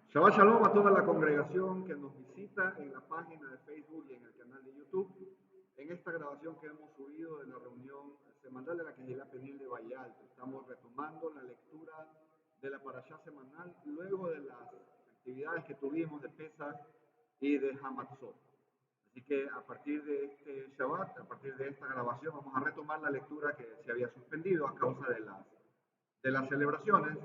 Shabbat Shalom a toda la congregación que nos visita en la página de Facebook y en el canal de YouTube. En esta grabación que hemos subido de la reunión semanal de la Quejilá Penil de Valle Alto, estamos retomando la lectura de la parashá semanal luego de las actividades que tuvimos de Pesach y de Hamatzot. Así que a partir de este Shabbat, a partir de esta grabación, vamos a retomar la lectura que se había suspendido a causa de las celebraciones.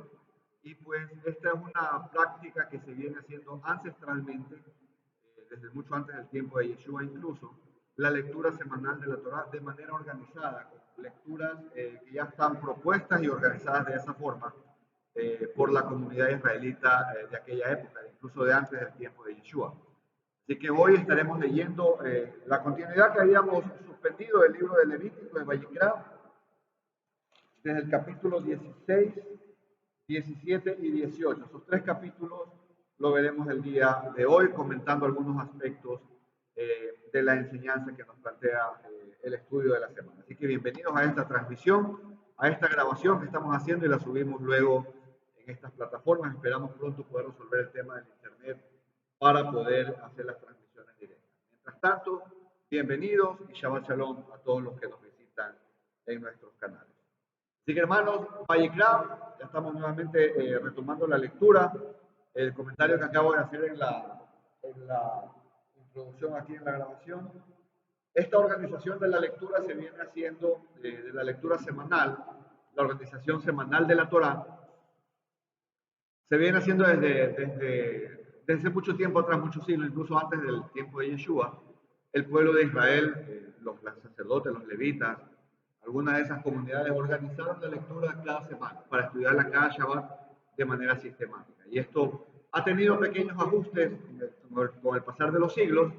Y pues esta es una práctica que se viene haciendo ancestralmente, desde mucho antes del tiempo de Yeshua incluso, la lectura semanal de la Torá de manera organizada, con lecturas que ya están propuestas y organizadas de esa forma por la comunidad israelita de aquella época, incluso de antes del tiempo de Yeshua. Así que hoy estaremos leyendo la continuidad que habíamos suspendido del libro de Levítico de Vayikra, desde el capítulo 16, 17 y 18. Esos tres capítulos lo veremos el día de hoy, comentando algunos aspectos de la enseñanza que nos plantea el estudio de la semana. Así que bienvenidos a esta transmisión, a esta grabación que estamos haciendo y la subimos luego en estas plataformas. Esperamos pronto poder resolver el tema del internet para poder hacer las transmisiones directas. Mientras tanto, bienvenidos y Shabbat Shalom a todos los que nos visitan en nuestros canales. Así que hermanos, Vayikra, ya estamos nuevamente retomando la lectura. El comentario que acabo de hacer en la introducción aquí en la grabación. Esta organización de la lectura se viene haciendo de la lectura semanal, la organización semanal de la Torá, se viene haciendo desde mucho tiempo atrás, muchos siglos, incluso antes del tiempo de Yeshua. El pueblo de Israel, los sacerdotes, los levitas, algunas de esas comunidades organizaron la lectura cada semana para estudiarla cada Shabbat de manera sistemática. Y esto ha tenido pequeños ajustes con el pasar de los siglos,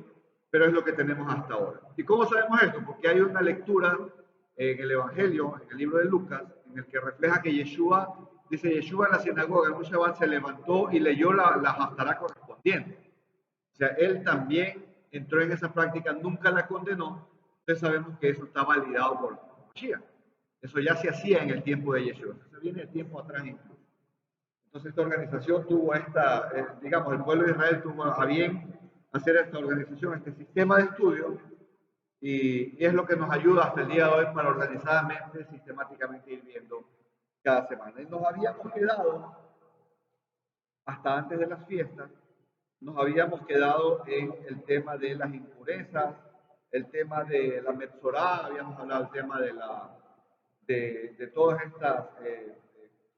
pero es lo que tenemos hasta ahora. ¿Y cómo sabemos esto? Porque hay una lectura en el Evangelio, en el libro de Lucas, en el que refleja que Yeshua, dice Yeshua en la sinagoga, en un Shabbat se levantó y leyó la Haftará correspondiente. O sea, él también entró en esa práctica, nunca la condenó, entonces sabemos que eso está validado por Mashiach. Eso ya se hacía en el tiempo de Yeshua, eso viene de tiempo atrás incluso. Entonces esta organización tuvo digamos, el pueblo de Israel tuvo a bien hacer esta organización, este sistema de estudio, y es lo que nos ayuda hasta el día de hoy para organizadamente, sistemáticamente ir viendo cada semana. Y nos habíamos quedado, hasta antes de las fiestas, nos habíamos quedado en el tema de las impurezas, el tema de la Metzorá, habíamos hablado del tema de todas estas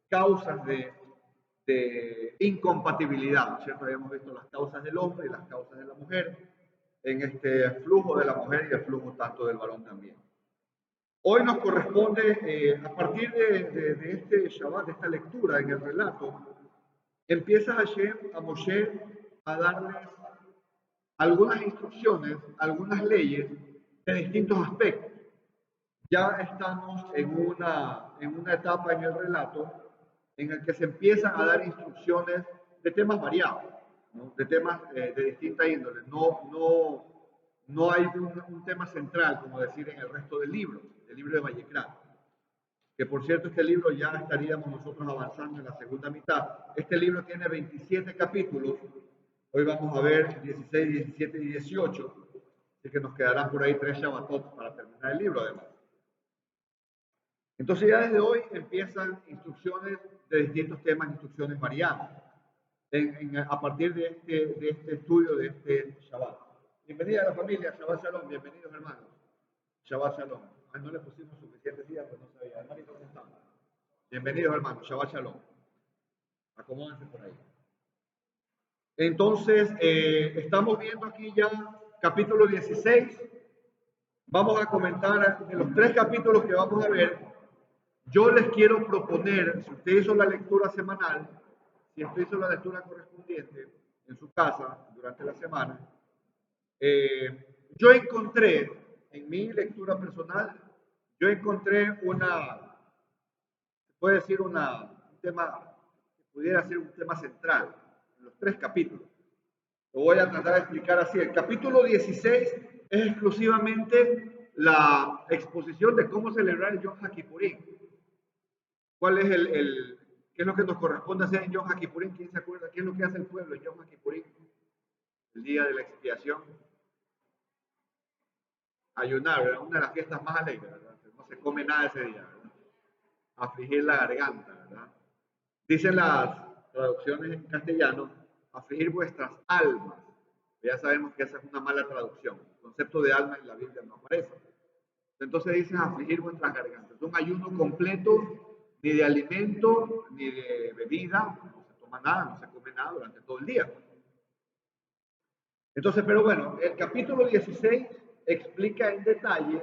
causas de incompatibilidad, ¿cierto? Habíamos visto las causas del hombre y las causas de la mujer, en este flujo de la mujer y el flujo tanto del varón también. Hoy nos corresponde, a partir de este Shabbat, de esta lectura en el relato, empieza Hashem, a Moshe, a darles algunas instrucciones, algunas leyes de distintos aspectos. Ya estamos en una etapa en el relato en el que se empiezan a dar instrucciones de temas variados, ¿no? De temas de distinta índole. No hay un tema central, como decir en el resto del libro de Vayikra. Que por cierto, este libro ya estaríamos nosotros avanzando en la segunda mitad. Este libro tiene 27 capítulos. Hoy vamos a ver 16, 17 y 18. Así que nos quedarán por ahí 3 Shabbatot para terminar el libro además. Entonces ya desde hoy empiezan instrucciones de distintos temas, instrucciones variadas, a partir de este estudio de este Shabbat. Bienvenida a la familia, Shabbat Shalom, bienvenidos hermanos. Shabbat Shalom. Ay, no le pusimos suficientes días, pues no sabía. Hermanito, ¿cómo están? Bienvenidos hermanos, Shabbat Shalom. Acomódense por ahí. Entonces, estamos viendo aquí ya capítulo 16. Vamos a comentar de los 3 capítulos que vamos a ver. Yo les quiero proponer, si usted hizo la lectura semanal, si usted hizo la lectura correspondiente en su casa durante la semana, yo encontré, en mi lectura personal, yo encontré se puede decir un tema, que pudiera ser un tema central en los 3 capítulos. Lo voy a tratar de explicar así. El capítulo 16 es exclusivamente la exposición de cómo celebrar el Yom HaKippurim. ¿Cuál es ¿Qué es lo que nos corresponde hacer en Yom HaKippurim? ¿Quién se acuerda? ¿Qué es lo que hace el pueblo en Yom HaKippurim? El día de la expiación. Ayunar, ¿verdad? Una de las fiestas más alegres, ¿verdad? No se come nada ese día, ¿verdad? Afligir la garganta, ¿verdad? Dicen las traducciones en castellano, afligir vuestras almas. Ya sabemos que esa es una mala traducción. El concepto de alma en la Biblia no aparece. Entonces dicen afligir vuestras gargantas. Un ayuno completo, ni de alimento, ni de bebida, no se toma nada, no se come nada durante todo el día. Entonces, pero bueno, el capítulo 16 explica en detalle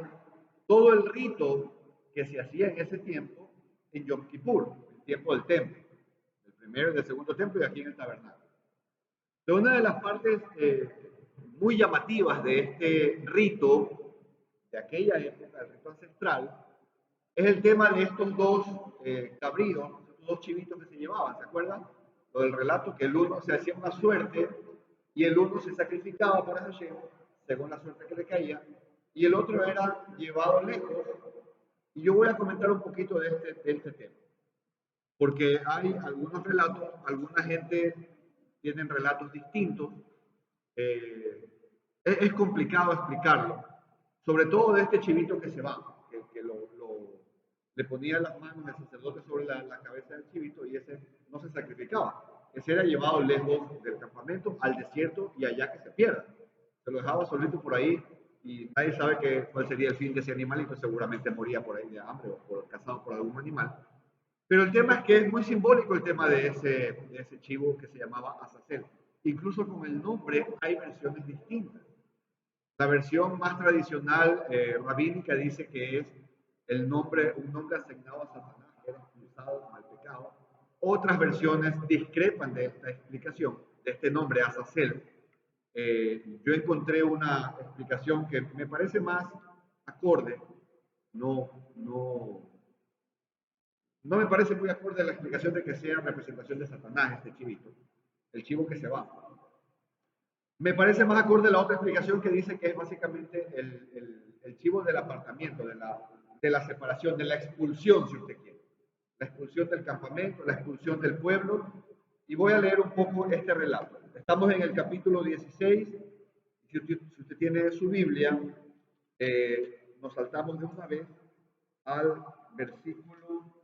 todo el rito que se hacía en ese tiempo en Yom Kippur, el tiempo del templo, el primero y el segundo templo y aquí en el tabernáculo. Pero una de las partes muy llamativas de este rito, de aquella época, el rito ancestral, es el tema de estos dos cabríos, estos dos chivitos que se llevaban, ¿se acuerdan? Lo del relato, que el uno se hacía una suerte y el uno se sacrificaba para Hashem, según la suerte que le caía, y el otro era llevado lejos. Y yo voy a comentar un poquito de este tema, porque hay algunos relatos, alguna gente tiene relatos distintos, eh, es complicado explicarlo, sobre todo de este chivito que se va, que le ponía las manos al sacerdote sobre la cabeza del chivito y ese no se sacrificaba. Ese era llevado lejos del campamento al desierto y allá que se pierda. Se lo dejaba solito por ahí y nadie sabe cuál sería el fin de ese animalito. Seguramente moría por ahí de hambre o cazado por algún animal. Pero el tema es que es muy simbólico el tema de ese chivo que se llamaba Azazel. Incluso con el nombre hay versiones distintas. La versión más tradicional rabínica dice que es un nombre asignado a Satanás, que era expulsado al pecado. Otras versiones discrepan de esta explicación, de este nombre Azazel. Yo encontré una explicación que me parece más acorde, no, no, no me parece muy acorde a la explicación de que sea representación de Satanás este chivito, el chivo que se va. Me parece más acorde a la otra explicación que dice que es básicamente el chivo del apartamiento, de la separación, de la expulsión, si usted quiere. La expulsión del campamento, la expulsión del pueblo. Y voy a leer un poco este relato. Estamos en el capítulo 16. Si usted tiene su Biblia, nos saltamos de una vez al versículo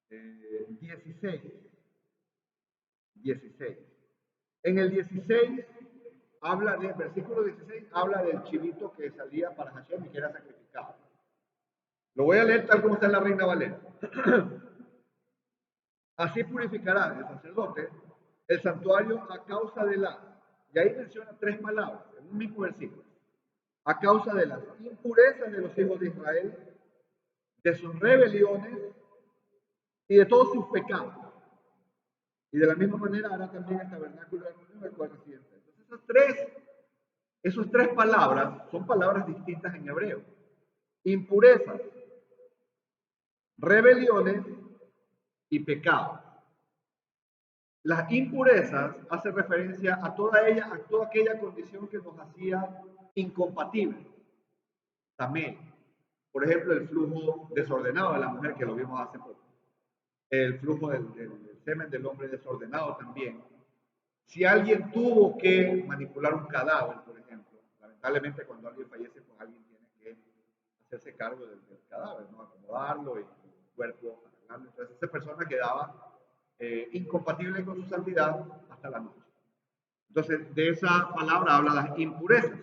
16. 16. En el 16 versículo 16 habla del chivito que salía para Hashem y que era sacrificado. Lo voy a leer tal como está en la Reina Valera. Así purificará el sacerdote el santuario a causa de y ahí menciona tres palabras en un mismo versículo, a causa de las impurezas de los hijos de Israel, de sus rebeliones y de todos sus pecados. Y de la misma manera hará también el tabernáculo de reunión, el cual reside. Entonces, esas tres palabras son palabras distintas en hebreo. Impurezas, rebeliones y pecados. Las impurezas hacen referencia a toda aquella condición que nos hacía incompatibles. También, por ejemplo, el flujo desordenado de la mujer, que lo vimos hace poco. El flujo del semen del hombre desordenado también. Si alguien tuvo que manipular un cadáver, por ejemplo, lamentablemente cuando alguien fallece, pues alguien tiene que hacerse cargo del cadáver, ¿no? Acomodarlo y el cuerpo arreglarlo. Entonces esa persona quedaba incompatible con su santidad hasta la noche. Entonces de esa palabra habla las impurezas,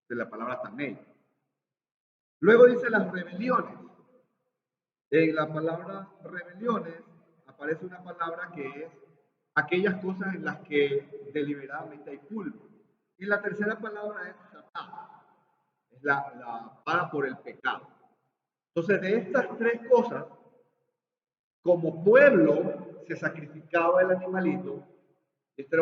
de la palabra también. Luego dice las rebeliones. En la palabra rebeliones aparece una palabra que es aquellas cosas en las que deliberadamente hay culpa. Y la tercera palabra es satá, es la paga por el pecado. Entonces, de estas tres cosas, como pueblo se sacrificaba el animalito. Esta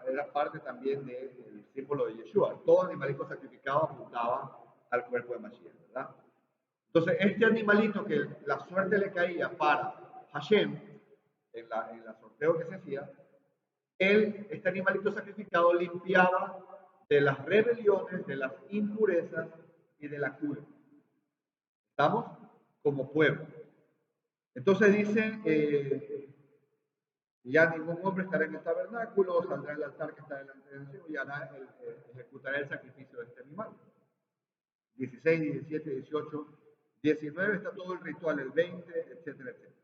era parte también del símbolo de Yeshua. Todo animalito sacrificado apuntaba al cuerpo de Mashiach, ¿verdad? Entonces, este animalito que la suerte le caía para Hashem, en la sorteo que se hacía, este animalito sacrificado limpiaba de las rebeliones, de las impurezas y de la culpa. ¿Estamos? Como pueblo. Entonces dice, ya ningún hombre estará en el tabernáculo, saldrá del altar que está delante de Dios y ejecutará el sacrificio de este animal. 16, 17, 18, 19 está todo el ritual, el 20, etcétera, etcétera.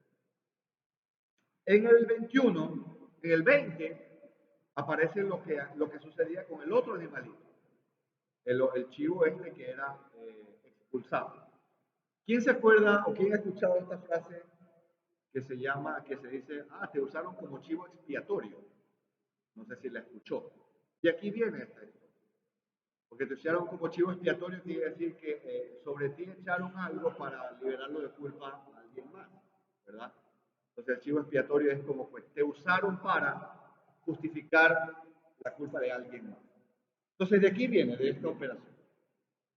En el 21, en el 20, aparece lo que sucedía con el otro animalito, el chivo este que era expulsado. ¿Quién se acuerda o quién ha escuchado esta frase que se dice, te usaron como chivo expiatorio? No sé si la escuchó. Y aquí viene esta historia. Porque te usaron como chivo expiatorio quiere decir que sobre ti echaron algo para liberarlo de culpa a alguien más, ¿verdad? Entonces el chivo expiatorio es como pues te usaron para justificar la culpa de alguien más. Entonces de aquí viene, de esta operación.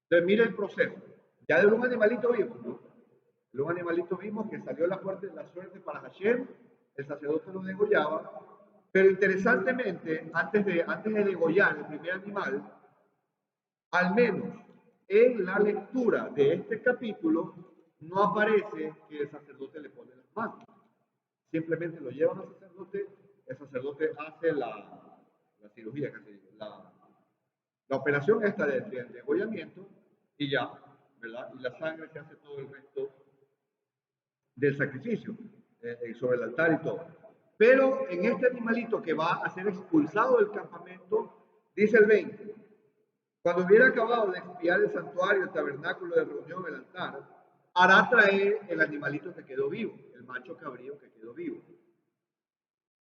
Entonces mire el proceso. Ya de un animalito vivo, ¿no? De un animalito vivo que salió la suerte para Hashem, el sacerdote lo degollaba, pero interesantemente, antes de degollar el primer animal, al menos en la lectura de este capítulo, no aparece que el sacerdote le pone las manos. Simplemente lo llevan al sacerdote, el sacerdote hace la cirugía, la operación esta del degollamiento y ya, ¿verdad? Y la sangre se hace todo el resto del sacrificio, sobre el altar y todo. Pero en este animalito que va a ser expulsado del campamento, dice el 20, cuando hubiera acabado de expiar el santuario, el tabernáculo de reunión, el altar, hará traer el animalito que quedó vivo, el macho cabrío que quedó vivo.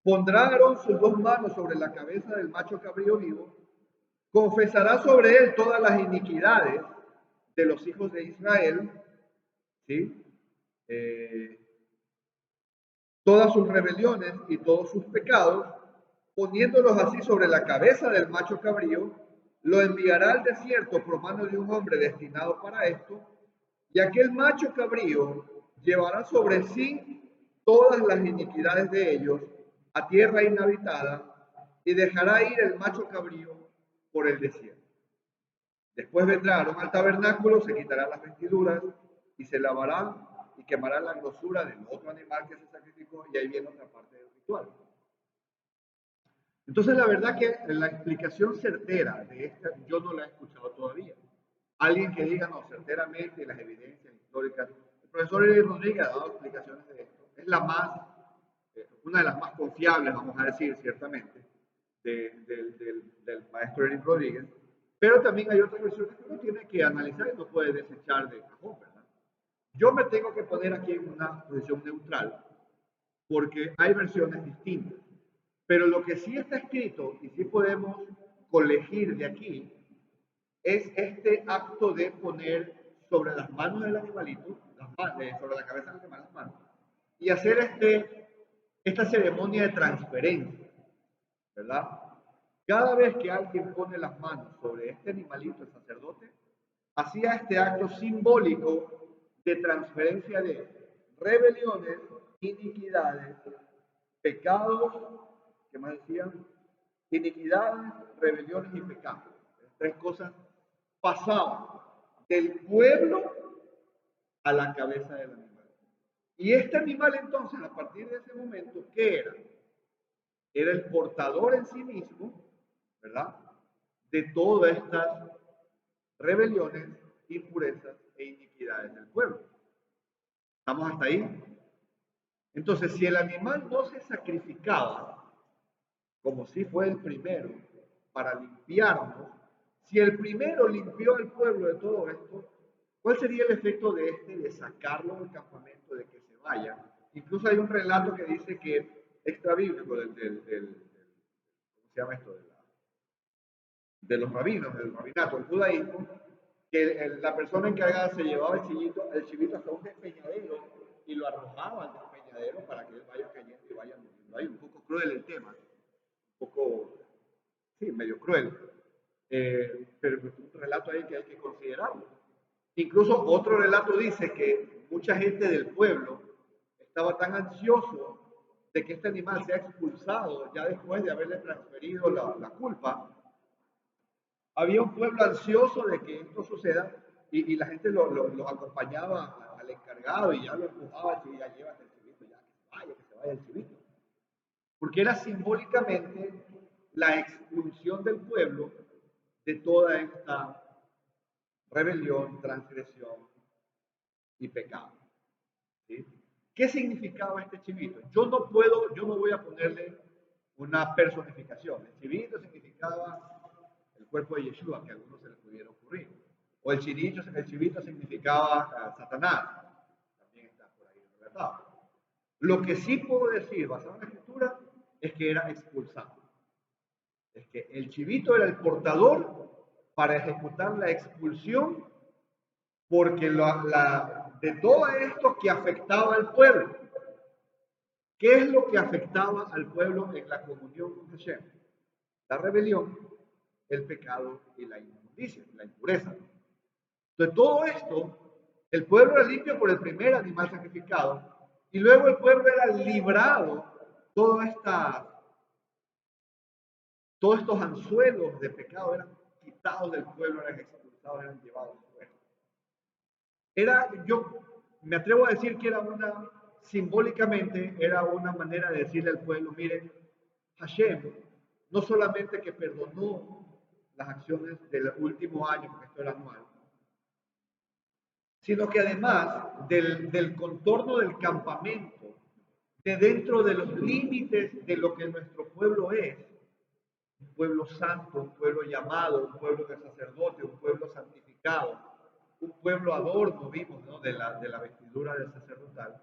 Pondrá Aarón sus dos manos sobre la cabeza del macho cabrío vivo, confesará sobre él todas las iniquidades de los hijos de Israel, ¿sí? Todas sus rebeliones y todos sus pecados, poniéndolos así sobre la cabeza del macho cabrío, lo enviará al desierto por mano de un hombre destinado para esto, y aquel macho cabrío llevará sobre sí todas las iniquidades de ellos a tierra inhabitada y dejará ir el macho cabrío por el desierto. Después vendrá Aarón al tabernáculo, se quitará las vestiduras y se lavará y quemará la grosura del otro animal que se sacrificó, y ahí viene otra parte del ritual. Entonces, la verdad que la explicación certera de esta yo no la he escuchado todavía. Alguien que diga, no, certeramente las evidencias históricas. El profesor Eli Rodríguez ha dado explicaciones de esto. Es una de las más confiables, vamos a decir, ciertamente, del maestro Eli Rodríguez. Pero también hay otras versiones que uno tiene que analizar y no puede desechar de cajón, ¿verdad? Yo me tengo que poner aquí en una posición neutral porque hay versiones distintas. Pero lo que sí está escrito y sí podemos colegir de aquí es este acto de poner sobre las manos del animalito, sobre la cabeza del animal las manos, y hacer esta ceremonia de transferencia, ¿verdad? Cada vez que alguien pone las manos sobre este animalito, el sacerdote, hacía este acto simbólico de transferencia de rebeliones, iniquidades, pecados, ¿qué más decían? Iniquidades, rebeliones y pecados. Tres cosas pasaban del pueblo a la cabeza del animal. Y este animal entonces, a partir de ese momento, ¿qué era? Era el portador en sí mismo, ¿verdad? De todas estas rebeliones, impurezas e iniquidades del pueblo. ¿Estamos hasta ahí? Entonces, si el animal no se sacrificaba, como si fue el primero, para limpiarnos, si el primero limpió al pueblo de todo esto, ¿cuál sería el efecto de de sacarlo del campamento, de que se vaya? Incluso hay un relato que dice que extra bíblico ¿cómo se llama esto? De los rabinos, del rabinato, el judaísmo, que la persona encargada se llevaba el chivito hasta un despeñadero y lo arrojaba al despeñadero para que él vaya cayendo y vaya muriendo. Hay un poco cruel el tema, un poco, sí, medio cruel, pero es un relato ahí que hay que considerarlo. Incluso otro relato dice que mucha gente del pueblo estaba tan ansioso de que este animal sea expulsado ya después de haberle transferido la culpa. Había un pueblo ansioso de que esto suceda y la gente lo acompañaba al encargado y ya lo empujaba y ya llévate el batalla del chivito, porque era simbólicamente la expulsión del pueblo de toda esta rebelión, transgresión y pecado. ¿Sí? ¿Qué significaba este chivito? Yo no voy a ponerle una personificación. El chivito significaba el cuerpo de Yeshua, que a algunos se les pudiera ocurrir. O el chivito significaba Satanás, también está por ahí relatado. Lo que sí puedo decir, basado en la escritura, es que era expulsado. Es que el chivito era el portador para ejecutar la expulsión, porque de todo esto que afectaba al pueblo. ¿Qué es lo que afectaba al pueblo en la comunión con Hashem? La rebelión, el pecado y la inmundicia, la impureza. Entonces, todo esto, el pueblo era limpio por el primer animal sacrificado, y luego el pueblo era librado, todos estos anzuelos de pecado eran quitados del pueblo, eran expulsados, eran llevados fuera. Yo me atrevo a decir que simbólicamente era una manera de decirle al pueblo, miren, Hashem no solamente que perdonó las acciones del último año, porque esto era anual, sino que además del contorno del campamento, de dentro de los límites de lo que nuestro pueblo es, un pueblo santo, un pueblo llamado, un pueblo de sacerdote, un pueblo santificado, un pueblo adorno, vimos, ¿no? de la vestidura del sacerdotal.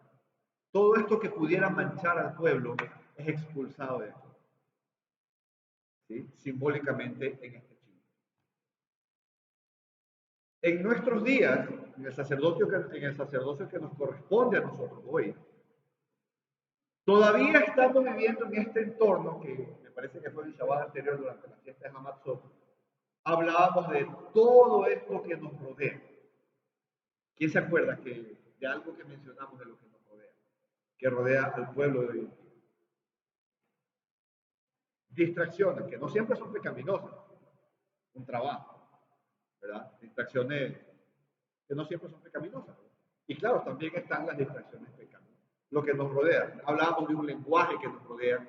Todo esto que pudiera manchar al pueblo es expulsado de aquí, ¿sí? Simbólicamente en este chivo. En nuestros días, en el sacerdocio que nos corresponde a nosotros hoy, todavía estamos viviendo en este entorno que me parece que fue el Shabbat anterior durante la fiesta de Hamatzot. Hablábamos de todo esto que nos rodea. ¿Quién se acuerda de algo que mencionamos de lo que nos rodea? Que rodea al pueblo de hoy en día. Distracciones, que no siempre son pecaminosas. Un trabajo, ¿verdad? Distracciones que no siempre son pecaminosas. Y claro, también están las distracciones pecaminosas. Lo que nos rodea. Hablábamos de un lenguaje que nos rodea.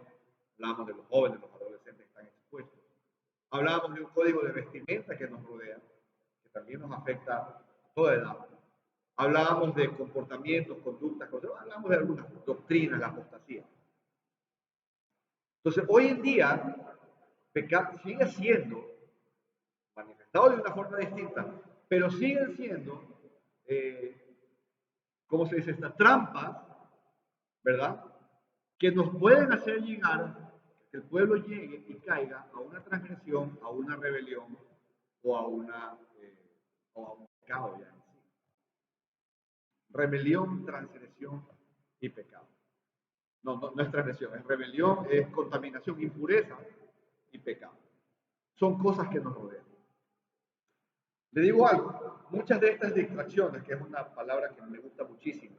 Hablábamos de los jóvenes, los adolescentes que están expuestos. Hablábamos de un código de vestimenta que nos rodea, que también nos afecta a toda edad. Hablábamos de comportamientos, conductas, hablábamos de algunas doctrinas, la apostasía. Entonces, hoy en día, pecado sigue siendo manifestado de una forma distinta, pero siguen siendo, ¿cómo se dice? Estas trampas, ¿verdad? Que nos pueden hacer llegar, que el pueblo llegue y caiga a una transgresión, a una rebelión o a un pecado ya en sí. Rebelión, transgresión y pecado. No es transgresión, es rebelión, es contaminación, impureza y pecado. Son cosas que nos rodean. Le digo algo, muchas de estas distracciones, que es una palabra que me gusta muchísimo,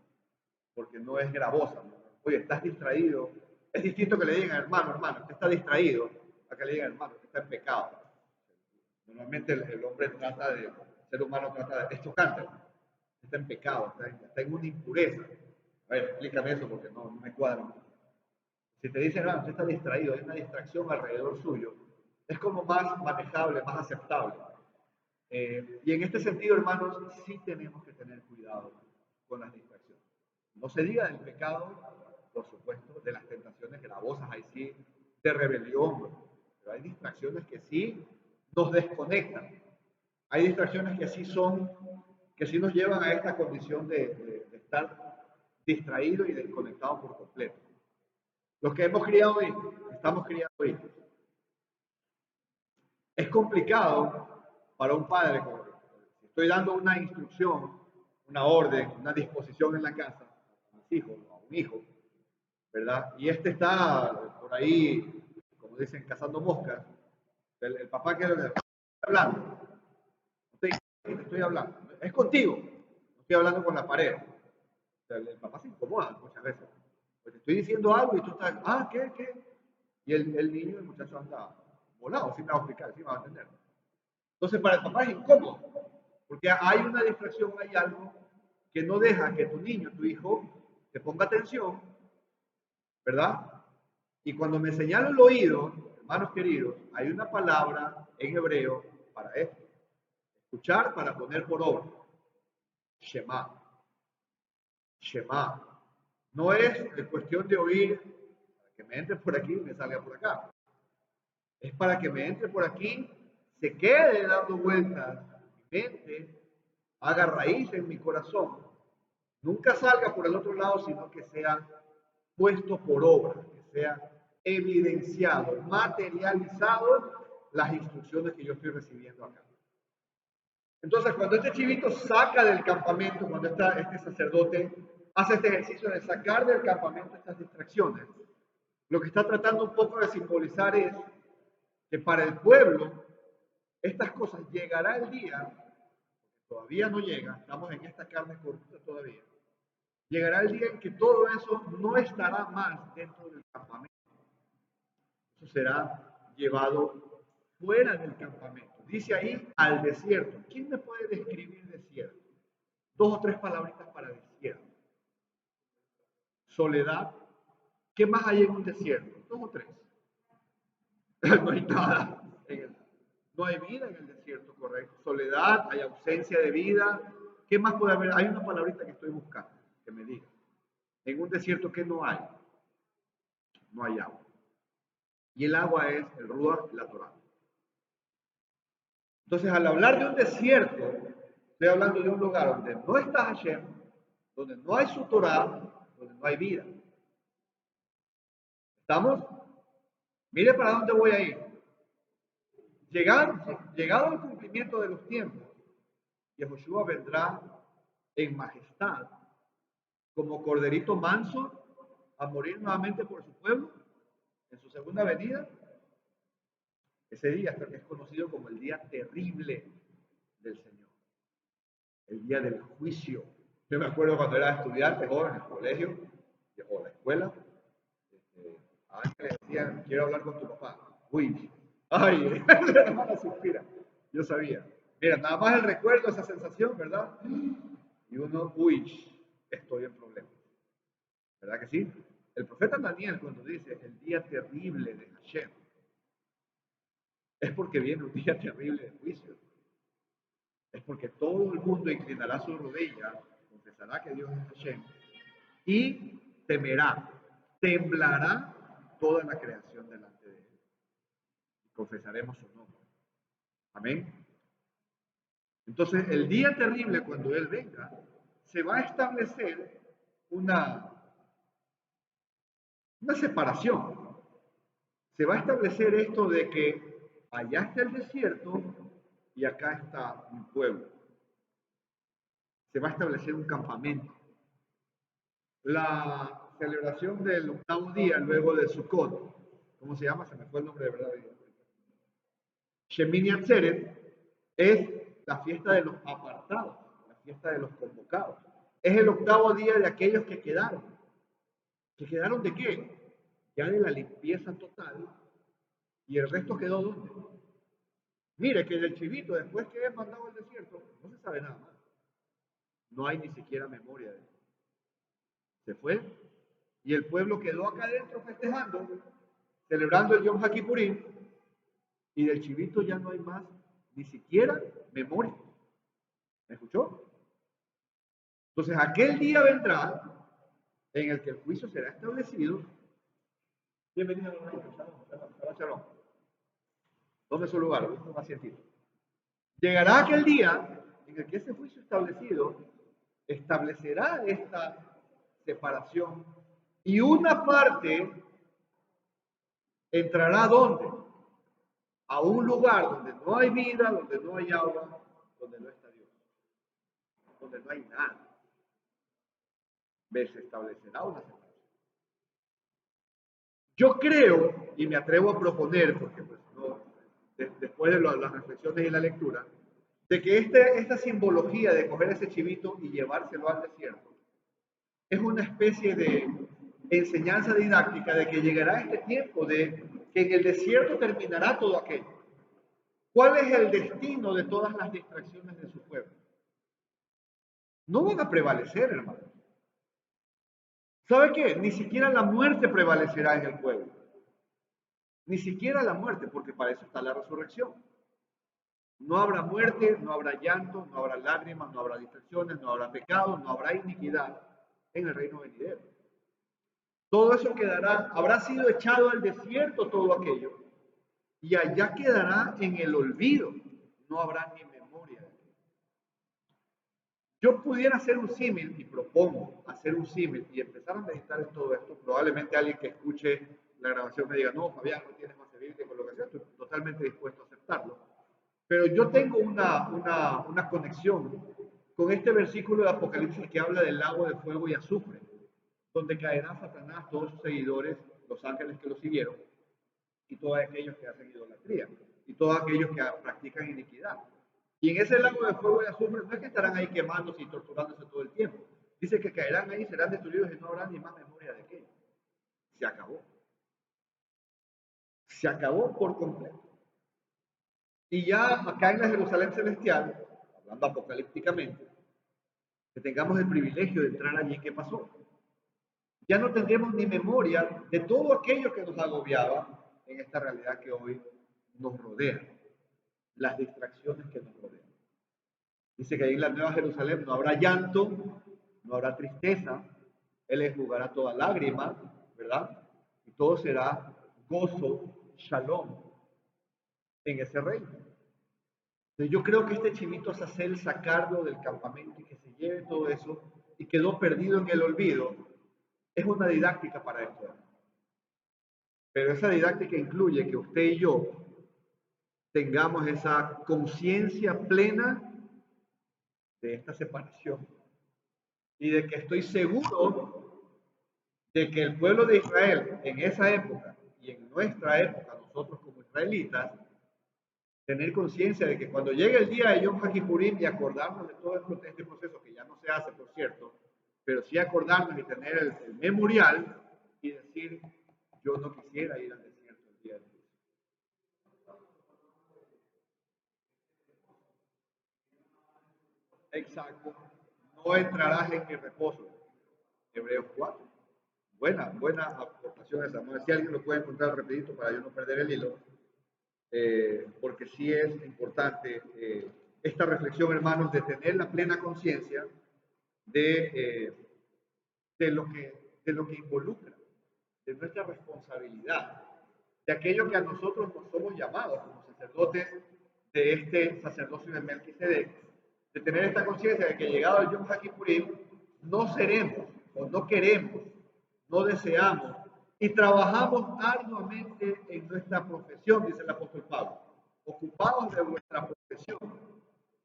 porque no es gravosa, ¿no? Oye, estás distraído, es distinto que le digan hermano, usted está distraído, a que le digan hermano, usted está en pecado. Normalmente el hombre el ser humano trata de, es chocante, está en pecado, está en una impureza. A ver, explícame eso porque no me cuadra. Si te dicen, usted está distraído, hay una distracción alrededor suyo, es como más manejable, más aceptable. Y en este sentido, hermanos, sí tenemos que tener cuidado con las distracciones. No se diga del pecado, por supuesto, de las tentaciones gravosas, ahí sí, de rebelión, pero hay distracciones que sí nos desconectan. Hay distracciones que sí nos llevan a esta condición de estar distraído y desconectado por completo. Los que estamos criando hijos. Es complicado para un padre, si estoy dando una instrucción, una orden, una disposición en la casa a mis hijos, a un hijo, ¿verdad? Y este está por ahí, como dicen, cazando moscas. El papá que estoy hablando, estoy hablando, es contigo, no estoy hablando con la pared. O sea, el papá se incomoda muchas veces. Porque estoy diciendo algo y tú estás, ¿qué? Y el niño, el muchacho anda volado, sí me va a explicar, sí me va a entender. Entonces, para el papá es incómodo, porque hay una distracción, hay algo que no deja que tu niño, tu hijo, te ponga atención ¿verdad? Y cuando me señalo el oído, hermanos queridos, hay una palabra en hebreo para esto. Escuchar para poner por obra. Shema. Shema. No es cuestión de oír para que me entre por aquí y me salga por acá. Es para que me entre por aquí, se quede dando vueltas en mi mente, haga raíz en mi corazón, nunca salga por el otro lado, sino que sea puesto por obra, que sea evidenciado, materializado las instrucciones que yo estoy recibiendo acá. Entonces, cuando este chivito saca del campamento, cuando este sacerdote hace este ejercicio de sacar del campamento estas distracciones, lo que está tratando un poco de simbolizar es que para el pueblo estas cosas llegará el día, todavía no llega, estamos en esta carne corrupta todavía, llegará el día en que todo eso no estará más dentro del campamento. Eso será llevado fuera del campamento. Dice ahí al desierto. ¿Quién me puede describir desierto? Dos o tres palabritas para desierto. Soledad. ¿Qué más hay en un desierto? Dos o tres. No hay nada. No hay vida en el desierto, correcto. Soledad, hay ausencia de vida. ¿Qué más puede haber? Hay una palabrita que estoy buscando, que me diga. En un desierto, ¿qué no hay? No hay agua. Y el agua es el Ruach, la Torah. Entonces, al hablar de un desierto, estoy hablando de un lugar donde no está Hashem, donde no hay su Torah, donde no hay vida. ¿Estamos? Mire para dónde voy a ir. Llegado al cumplimiento de los tiempos, Yehoshua vendrá en majestad como corderito manso a morir nuevamente por su pueblo en su segunda venida. Ese día es conocido como el día terrible del Señor, el día del juicio. Yo me acuerdo cuando era estudiante, joven, en el colegio o la escuela, a mí me decían, quiero hablar con tu papá. Uy, ay, la hermana suspira. Yo sabía. Mira, nada más el recuerdo, esa sensación, ¿verdad? Y uno, uy, estoy en problemas. ¿Verdad que sí? El profeta Daniel, cuando dice el día terrible de Hashem, es porque viene un día terrible de juicio. Es porque todo el mundo inclinará su rodilla, confesará que Dios es Hashem, y temerá, temblará toda la creación delante de él. Y confesaremos su nombre. Amén. Entonces, el día terrible, cuando Él venga, se va a establecer una separación. Se va a establecer esto de que allá está el desierto y acá está un pueblo. Se va a establecer un campamento. La celebración del octavo día luego de Sukkot, ¿cómo se llama? Se me fue el nombre de verdad. Shemini Atzeret es la fiesta de los apartados, la fiesta de los convocados. Es el octavo día de aquellos que quedaron. ¿Que quedaron de qué? Ya de la limpieza total. ¿Y el resto quedó dónde? Mire que del chivito, después que es mandado al desierto, no se sabe nada más. No hay ni siquiera memoria de él. Se fue y el pueblo quedó acá adentro festejando, celebrando el Yom HaKippurim, y del chivito ya no hay más ni siquiera memoria. ¿Me escuchó? Entonces aquel día vendrá en el que el juicio será establecido. Bienvenido a los Shalom. Tome su lugar, un asientito. Llegará aquel día en el que ese juicio establecido establecerá esta separación y una parte entrará ¿dónde? A un lugar donde no hay vida, donde no hay agua, donde no está Dios, donde no hay nada. Se establecerá una separación. Yo creo, y me atrevo a proponer, porque pues, no, después de las reflexiones y la lectura, de que esta simbología de coger ese chivito y llevárselo al desierto es una especie de enseñanza didáctica de que llegará este tiempo de que en el desierto terminará todo aquello. ¿Cuál es el destino de todas las distracciones de su pueblo? No van a prevalecer, hermano. ¿Sabe qué? Ni siquiera la muerte prevalecerá en el pueblo. Ni siquiera la muerte, porque para eso está la resurrección. No habrá muerte, no habrá llanto, no habrá lágrimas, no habrá distracciones, no habrá pecado, no habrá iniquidad en el reino venidero. Todo eso quedará, habrá sido echado al desierto todo aquello, y allá quedará en el olvido. No habrá ni memoria. Yo pudiera hacer un símil, y propongo hacer un símil, y empezar a meditar en todo esto. Probablemente alguien que escuche la grabación me diga, no, Fabián, no tienes más bíblica con lo que sea. Estoy totalmente dispuesto a aceptarlo. Pero yo tengo una conexión con este versículo de Apocalipsis que habla del lago de fuego y azufre, donde caerá Satanás, todos sus seguidores, los ángeles que lo siguieron, y todos aquellos que hacen idolatría, y todos aquellos que practican iniquidad. Y en ese lago de fuego y azufre no es que estarán ahí quemándose y torturándose todo el tiempo. Dice que caerán ahí, serán destruidos y no habrá ni más memoria de aquello. Se acabó. Se acabó por completo. Y ya acá en la Jerusalén celestial, hablando apocalípticamente, que tengamos el privilegio de entrar allí, ¿qué pasó? Ya no tendremos ni memoria de todo aquello que nos agobiaba en esta realidad que hoy nos rodea, las distracciones que nos rodean. Dice que ahí en la Nueva Jerusalén no habrá llanto, no habrá tristeza, Él enjugará toda lágrima, ¿verdad? Y todo será gozo, shalom, en ese reino. Entonces yo creo que este chinito Sacel sacarlo del campamento y que se lleve todo eso y quedó perdido en el olvido, es una didáctica para esto. Pero esa didáctica incluye que usted y yo tengamos esa conciencia plena de esta separación y de que estoy seguro de que el pueblo de Israel en esa época y en nuestra época, nosotros como israelitas, tener conciencia de que cuando llegue el día de Yom HaKippurim y acordarnos de todo este proceso, que ya no se hace, por cierto, pero sí acordarnos y tener el memorial y decir, yo no quisiera ir al desierto el día de hoy. Exacto. No entrarás en mi reposo. Hebreos 4. Buena aportación esa. No sé si alguien lo puede encontrar rapidito para yo no perder el hilo. Porque sí es importante esta reflexión, hermanos, de tener la plena conciencia de, de lo que involucra, de nuestra responsabilidad, de aquello que a nosotros nos somos llamados como sacerdotes de este sacerdocio de Melquisedec, de tener esta conciencia de que llegado al Yom HaKippurim, no seremos o no queremos, no deseamos y trabajamos arduamente en nuestra profesión, dice el apóstol Pablo, ocupados de vuestra profesión,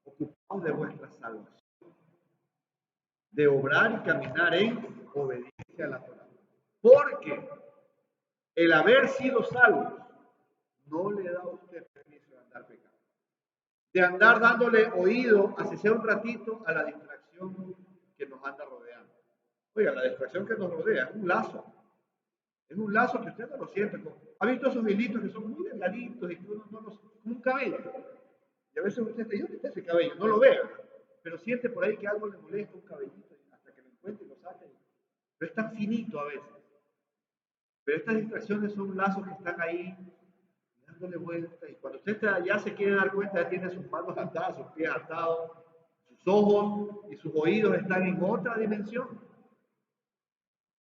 ocupados de vuestra salvación, de obrar y caminar en obediencia a la Torah. Porque el haber sido salvos no le da a usted permiso de andar pecando, de andar dándole oído, así sea un ratito, a la distracción que nos anda rodeando. Oiga, la distracción que nos rodea es un lazo que usted no lo siente. ¿Ha visto esos hilitos que son muy delgaditos y que uno no los, como un cabello? Y a veces usted dice, ¿dónde está ese cabello? No lo vea, pero siente por ahí que algo le molesta, un cabellito, hasta que lo encuentre y lo saque. Pero es tan finito a veces. Pero estas distracciones son lazos que están ahí dándole vuelta. Y cuando usted ya se quiere dar cuenta, ya tiene sus manos atadas, sus pies atados, sus ojos y sus oídos están en otra dimensión.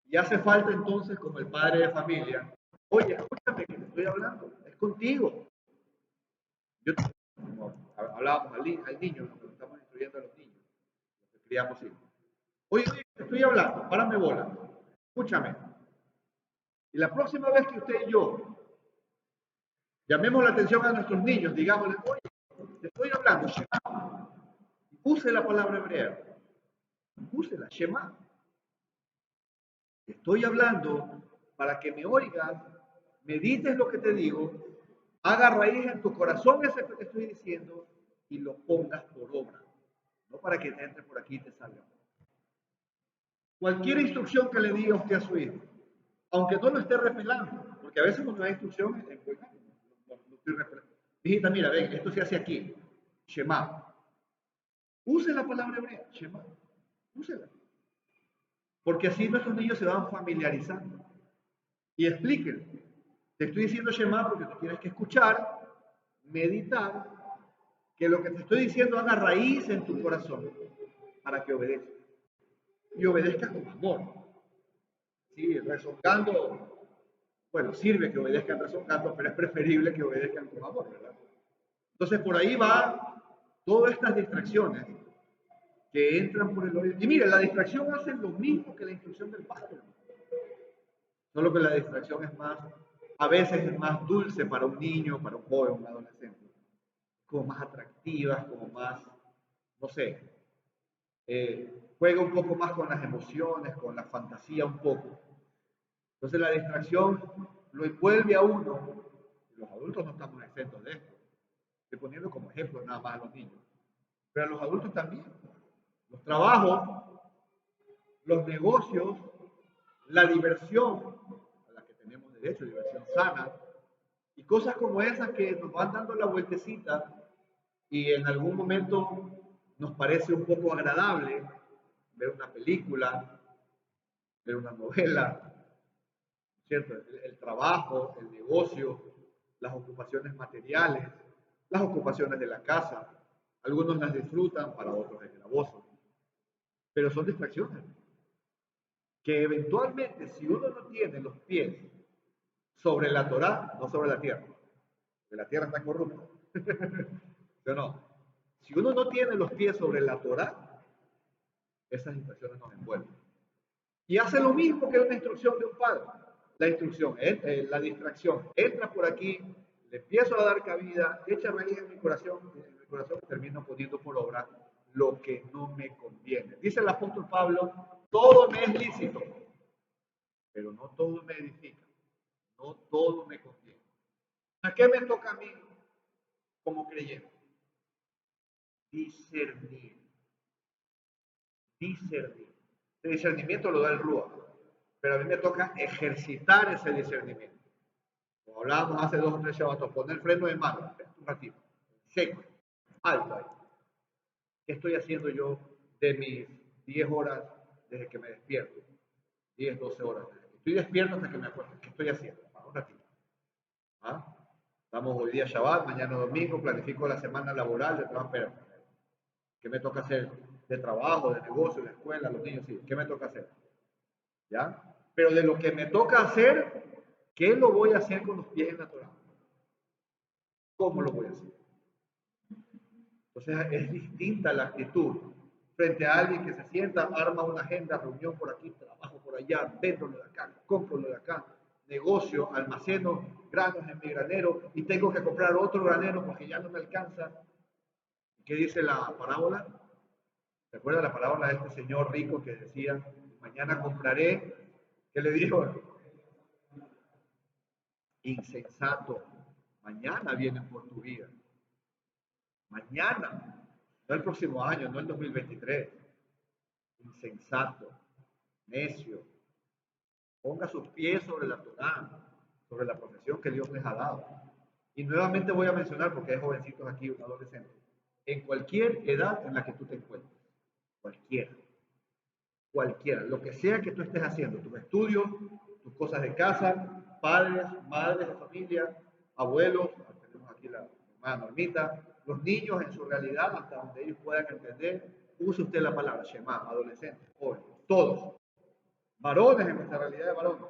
Y hace falta entonces, como el padre de familia, oye, escúchame que te estoy hablando, es contigo. Yo, como hablábamos al niño, cuando estamos instruyendo a los niños, los que criamos hijos. Oye, te estoy hablando, párame bola, escúchame. Y la próxima vez que usted y yo llamemos la atención a nuestros niños, digámosles, oye, te estoy hablando, Shema. Use la palabra hebrea, úsela, Shema. Te estoy hablando para que me oigas, medites lo que te digo, haga raíz en tu corazón ese que te estoy diciendo y lo pongas por obra. No para que te entre por aquí y te salga. Cualquier instrucción que le diga usted a su hijo, aunque no lo esté repelando, porque a veces cuando da instrucción no estoy repelando. Hijita, mira, ven, esto se hace aquí. Shema. Use la palabra hebrea, Shema. Úsela. Porque así nuestros niños se van familiarizando. Y explíquenle. Te estoy diciendo Shema porque tú tienes que escuchar, meditar, que lo que te estoy diciendo haga raíz en tu corazón para que obedezcas. Y obedezcas con amor. Sí, rezongando, bueno, sirve que obedezcan rezongando, pero es preferible que obedezcan con amor, ¿verdad? Entonces por ahí va todas estas distracciones que entran por el oído. Y mire, la distracción hace lo mismo que la instrucción del padre. Solo que la distracción es más, a veces es más dulce para un niño, para un joven, un adolescente. Como más atractivas, como más, no sé, juega un poco más con las emociones, con la fantasía un poco. Entonces la distracción lo envuelve a uno. Los adultos no estamos exentos de esto. Estoy poniendo como ejemplo nada más a los niños. Pero a los adultos también. Los trabajos, los negocios, la diversión, a la que tenemos derecho, diversión sana, y cosas como esas que nos van dando la vueltecita y en algún momento nos parece un poco agradable ver una película, ver una novela, ¿cierto? El trabajo, el negocio, las ocupaciones materiales, las ocupaciones de la casa. Algunos las disfrutan, para otros es gravoso, pero son distracciones que eventualmente, si uno no tiene los pies sobre la Torá, no sobre la tierra, porque la tierra está corrupta, ¿sí o no? Si uno no tiene los pies sobre la Torá, esas instrucciones nos envuelven. Y hace lo mismo que una instrucción de un padre. La instrucción, la distracción, entra por aquí, le empiezo a dar cabida, echa raíz en mi corazón termino poniendo por obra lo que no me conviene. Dice el apóstol Pablo, todo me es lícito, pero no todo me edifica, no todo me conviene. ¿A qué me toca a mí como creyente? Discernir, discernir. El discernimiento lo da el Rúa, pero a mí me toca ejercitar ese discernimiento. Como hablábamos hace 2 o 3 Shabbatos, poner freno de mano, un ratito, seco, alto ahí. ¿Qué estoy haciendo yo de mis 10 horas desde que me despierto? 10, 12 horas. Estoy despierto hasta que me acuerdo. ¿Qué estoy haciendo? Un ratito. ¿Ah? Estamos hoy día Shabbat, mañana domingo, planifico la semana laboral de trabajo. Pero, ¿qué me toca hacer? De trabajo, de negocio, de escuela, los niños, sí. ¿Qué me toca hacer? ¿Ya? Pero de lo que me toca hacer, ¿qué lo voy a hacer con los pies en la Torah? ¿Cómo lo voy a hacer? Entonces es distinta la actitud frente a alguien que se sienta, arma una agenda, reunión por aquí, trabajo por allá, vendo lo de acá, compro lo de acá, negocio, almaceno granos en mi granero y tengo que comprar otro granero porque ya no me alcanza. ¿Qué dice la parábola? ¿Se acuerda la parábola de este señor rico que decía, mañana compraré? ¿Qué le dijo? Insensato, mañana vienen por tu vida. Mañana, no el próximo año, no el 2023. Insensato, necio. Ponga sus pies sobre la Torá, sobre la profesión que Dios les ha dado. Y nuevamente voy a mencionar, porque hay jovencitos aquí, un adolescente, en cualquier edad en la que tú te encuentres, cualquiera, cualquiera, lo que sea que tú estés haciendo, tus estudios, tus cosas de casa, padres, madres de familia, abuelos, tenemos aquí la hermana Normita, los niños en su realidad, hasta donde ellos puedan entender, use usted la palabra Shema, adolescentes, jóvenes, todos, varones en nuestra realidad de varones,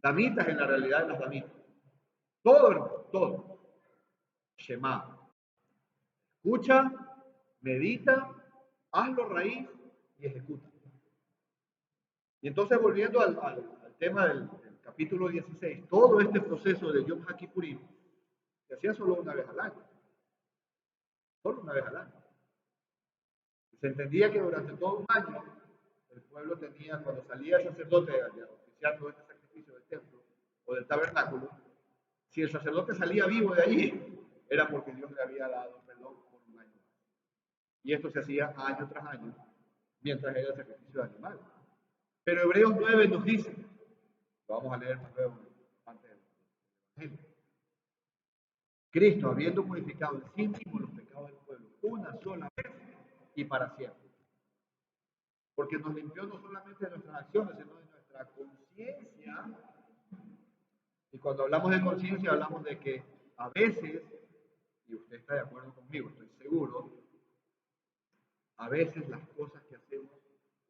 damitas en la realidad de las damitas, todo, hermano, todo, Shema, escucha, medita, hazlo raíz y ejecuta. Y entonces volviendo al tema del capítulo 16, todo este proceso de Yom HaKippurim se hacía solo una vez al año. Solo una vez al año. Se entendía que durante todo un año el pueblo tenía, cuando salía el sacerdote a oficiar todo este sacrificio del templo o del tabernáculo, si el sacerdote salía vivo de allí, era porque Dios le había dado perdón por un año más. Y esto se hacía año tras año, mientras era el sacrificio de animales. Pero Hebreos 9 nos dice, lo vamos a leer luego antes del Evangelio. Cristo, habiendo purificado en sí mismo los pecados del pueblo una sola vez y para siempre. porque nos limpió no solamente de nuestras acciones, sino de nuestra conciencia. Y cuando hablamos de conciencia, hablamos de que a veces, y usted está de acuerdo conmigo, estoy seguro, a veces las cosas que hacemos,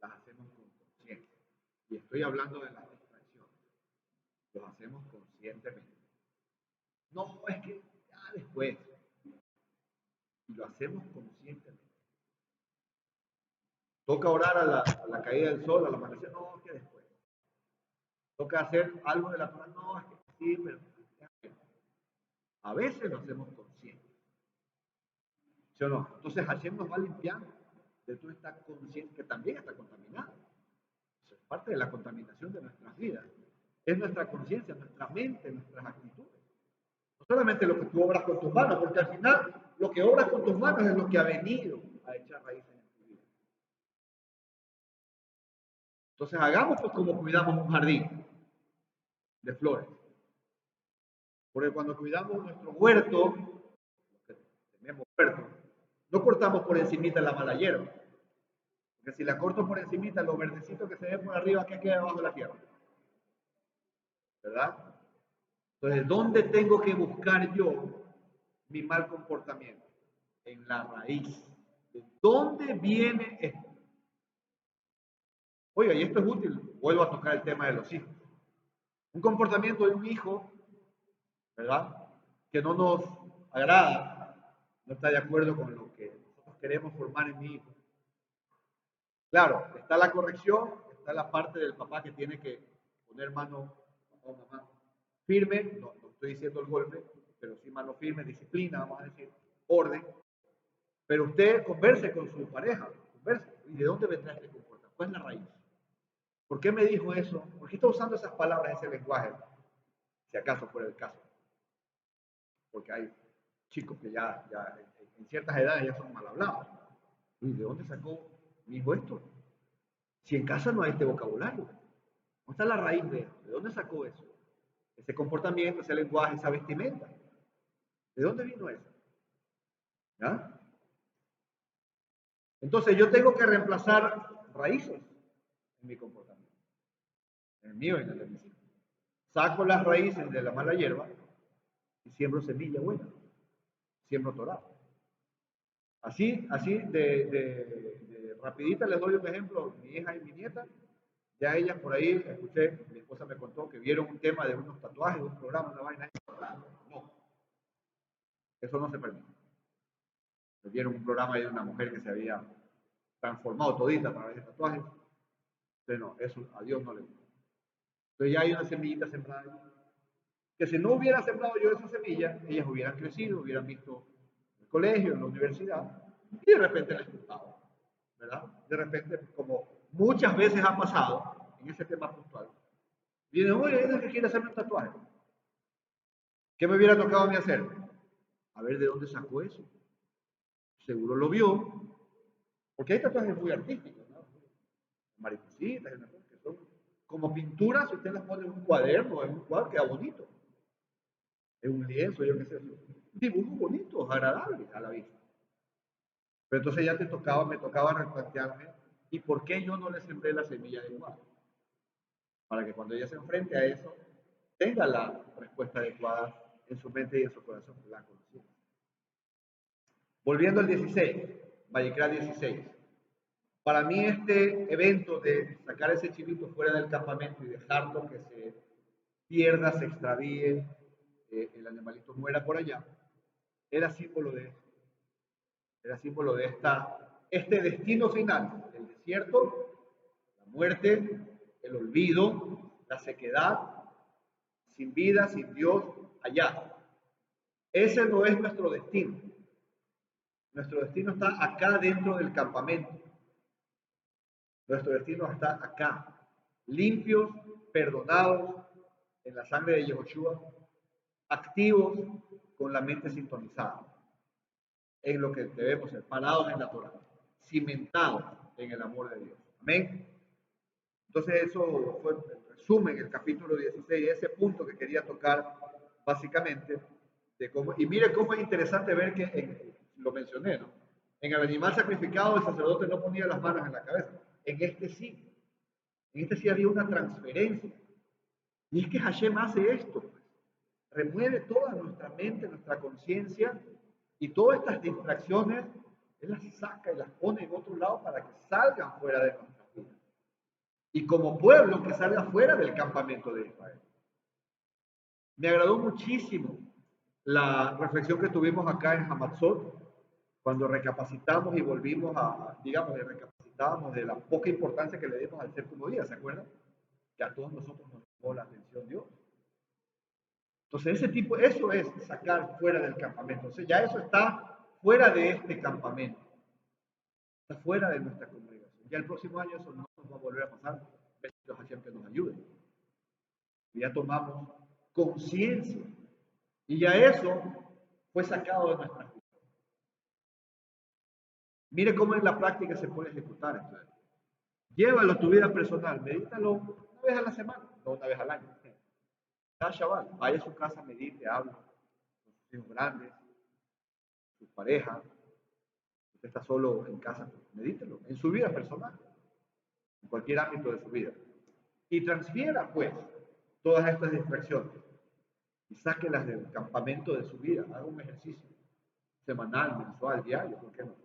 las hacemos con conciencia. Y estoy hablando de las distracciones. Los hacemos conscientemente. No, es que ya después. Y lo hacemos conscientemente. Toca orar a la caída del sol, al amanecer, no, es que después. Toca hacer algo de la Torah, no, es que sí, pero a veces lo hacemos consciente. ¿Sí o no? Entonces Hashem nos va limpiando de toda esta conciencia que también está contaminada. Eso es parte de la contaminación de nuestras vidas. Es nuestra conciencia, nuestra mente, nuestras actitudes. No solamente lo que tú obras con tus manos, porque al final lo que obras con tus manos es lo que ha venido a echar raíces en tu vida. Entonces hagamos pues como cuidamos un jardín de flores. Porque cuando cuidamos nuestro huerto, tenemos huerto, no cortamos por encimita la mala hierba. Porque si la corto por encimita, lo verdecito que se ve por arriba, ¿qué queda debajo de la tierra? ¿Verdad? Entonces, ¿dónde tengo que buscar yo mi mal comportamiento? En la raíz. ¿De dónde viene esto? Oiga, y esto es útil. Vuelvo a tocar el tema de los hijos. Un comportamiento de un hijo, ¿verdad? Que no nos agrada, no está de acuerdo con lo que nosotros queremos formar en mi hijo. Claro, está la corrección, está la parte del papá que tiene que poner mano, papá o mamá, firme, no estoy diciendo el golpe, pero sí mano firme, disciplina, vamos a decir, orden. Pero usted converse con su pareja, converse. ¿Y de dónde vendrá este comportamiento? ¿Cuál es la raíz? ¿Por qué me dijo eso? ¿Por qué está usando esas palabras, ese lenguaje? Si acaso fuera el caso. Porque hay chicos que ya en ciertas edades ya son mal hablados. ¿Y de dónde sacó mi hijo esto? Si en casa no hay este vocabulario. ¿Dónde está la raíz de esto? ¿De dónde sacó eso? Ese comportamiento, ese lenguaje, esa vestimenta. ¿De dónde vino eso? ¿Ya? Entonces yo tengo que reemplazar raíces en mi comportamiento. En el mío y en el de mis hijos. Saco las raíces de la mala hierba y siembro semilla buena. Siembro Torah. Así de rapidita les doy un ejemplo. Mi hija y mi nieta, ya ellas por ahí, escuché, mi esposa me contó que vieron un tema de unos tatuajes, un programa, una vaina. No, eso no se permite. Vieron un programa de una mujer que se había transformado todita a través de tatuajes. Entonces no, eso a Dios no le gusta. Entonces ya hay una semillita sembrada. Que si no hubiera sembrado yo esa semilla, ellas hubieran crecido, hubieran visto el colegio, en la universidad, y de repente les gustaba, ¿verdad? De repente, como muchas veces ha pasado en ese tema puntual, viene, oye, es el que quiere hacerme un tatuaje. ¿Qué me hubiera tocado a mí hacer? A ver de dónde sacó eso. Seguro lo vio, porque hay tatuajes muy artísticos, ¿no? Maripositas, que son como pinturas, si usted las pone en un cuaderno, en un cuadro, queda bonito. En un lienzo, yo qué sé, dibujos bonitos, agradables a la vista. Pero entonces ya me tocaba replantearme, ¿y por qué yo no le sembré la semilla adecuada? Para que cuando ella se enfrente a eso, tenga la respuesta adecuada en su mente y en su corazón, la conocida. Volviendo al 16, Vallecra 16. Para mí este evento de sacar ese chivito fuera del campamento y dejarlo que se pierda, se extravíe, el animalito muera por allá, era símbolo de eso. Era símbolo de este destino final, el desierto, la muerte, el olvido, la sequedad, sin vida, sin Dios, allá. Ese no es nuestro destino. Nuestro destino está acá dentro del campamento. Nuestro destino está acá, limpios, perdonados en la sangre de Yehoshua, activos con la mente sintonizada en lo que debemos ser, parados en la Torah, cimentados en el amor de Dios. Amén. Entonces eso fue el resumen, el capítulo 16, ese punto que quería tocar básicamente, de cómo, y mire cómo es interesante ver que, lo mencioné, ¿no? En el animal sacrificado el sacerdote no ponía las manos en la cabeza, En este sí. En este sí había una transferencia. Y es que Hashem hace esto, pues. Remueve toda nuestra mente, nuestra conciencia y todas estas distracciones, Él las saca y las pone en otro lado para que salgan fuera de nuestra vida. Y como pueblo que salga fuera del campamento de Israel. Me agradó muchísimo la reflexión que tuvimos acá en Hamatzot, cuando recapacitamos y volvimos digamos, recapacitábamos de la poca importancia que le dimos al séptimo día, ¿se acuerdan? Que a todos nosotros nos llamó la atención Dios. Entonces, eso es sacar fuera del campamento. Entonces, ya eso está fuera de este campamento. Está fuera de nuestra congregación. Ya el próximo año eso no nos va a volver a pasar. Bendito Hashem que nos ayude. Ya tomamos conciencia. Y ya eso fue sacado de nuestra vida. Mire cómo en la práctica se puede ejecutar esto. Llévalo a tu vida personal. Medítalo una vez a la semana, no una vez al año. Cada Shabbat, vaya a su casa, medite, hable con sus hijos grandes, su pareja. Usted está solo en casa, medítelo. En su vida personal. En cualquier ámbito de su vida. Y transfiera, pues, todas estas distracciones. Y sáquelas del campamento de su vida. Haga un ejercicio semanal, mensual, diario, ¿por qué no?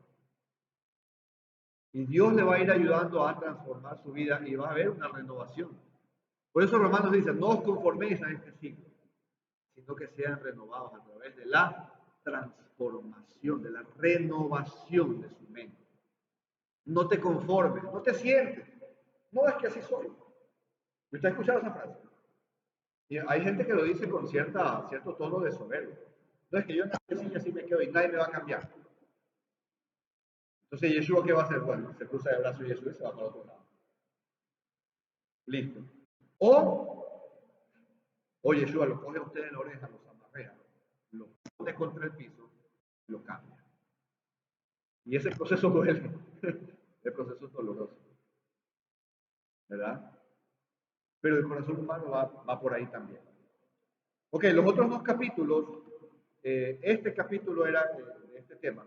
Y Dios le va a ir ayudando a transformar su vida y va a haber una renovación. Por eso Romanos dice, no os conforméis a este siglo, sino que sean renovados a través de la transformación, de la renovación de su mente. No te conformes, no te sientes. No es que así soy. ¿Usted ha escuchado esa frase? Y hay gente que lo dice con cierto tono de soberbia. No es que yo nací y así me quedo y nadie me va a cambiar. Entonces, Yeshua, ¿qué va a hacer? Bueno, se cruza el brazo de Yeshua y se va para otro lado. Listo. O Yeshua lo coge a usted en la oreja, lo amarrea, lo pone contra el piso y lo cambia. Y ese proceso duele. El proceso es doloroso. ¿Verdad? Pero el corazón humano va por ahí también. Ok, los otros dos capítulos, este capítulo era de este tema.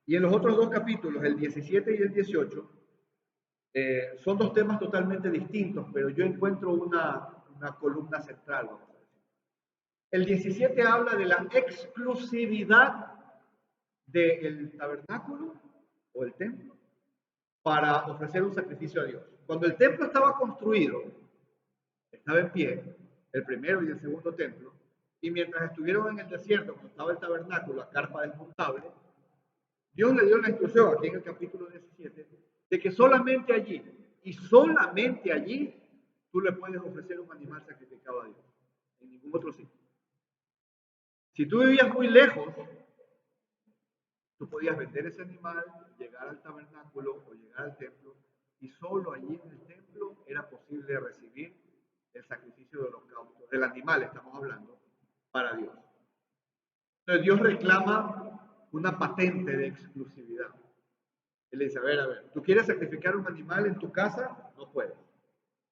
Y en los otros dos capítulos, el 17 y el 18, son dos temas totalmente distintos, pero yo encuentro una columna central, vamos a decir. El 17 habla de la exclusividad del tabernáculo o el templo para ofrecer un sacrificio a Dios. Cuando el templo estaba construido, estaba en pie, el primero y el segundo templo, y mientras estuvieron en el desierto, cuando estaba el tabernáculo, la carpa desmontable, Dios le dio la instrucción aquí en el capítulo 17 de que solamente allí y solamente allí tú le puedes ofrecer un animal sacrificado a Dios, en ningún otro sitio. Si tú vivías muy lejos, tú podías vender ese animal, llegar al tabernáculo o llegar al templo, y solo allí en el templo era posible recibir el sacrificio de holocausto, del animal estamos hablando, para Dios. Entonces Dios reclama una patente de exclusividad. Él le dice, a ver, ¿tú quieres sacrificar un animal en tu casa? No puedes.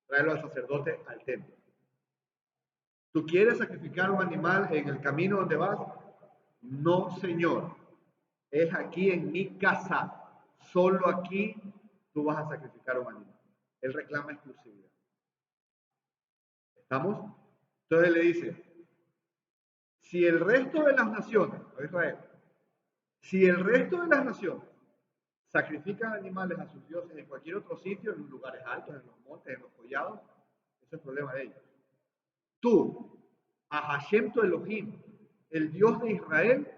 Tráelo al sacerdote al templo. ¿Tú quieres sacrificar un animal en el camino donde vas? No, Señor. Es aquí en mi casa. Solo aquí tú vas a sacrificar un animal. Él reclama exclusividad. ¿Estamos? Entonces le dice, si el resto de las naciones, Israel, si el resto de las naciones sacrifican animales a sus dioses en cualquier otro sitio, en los lugares altos, en los montes, en los collados, eso es problema de ellos. Tú, a Hashem tu Elohim, el Dios de Israel,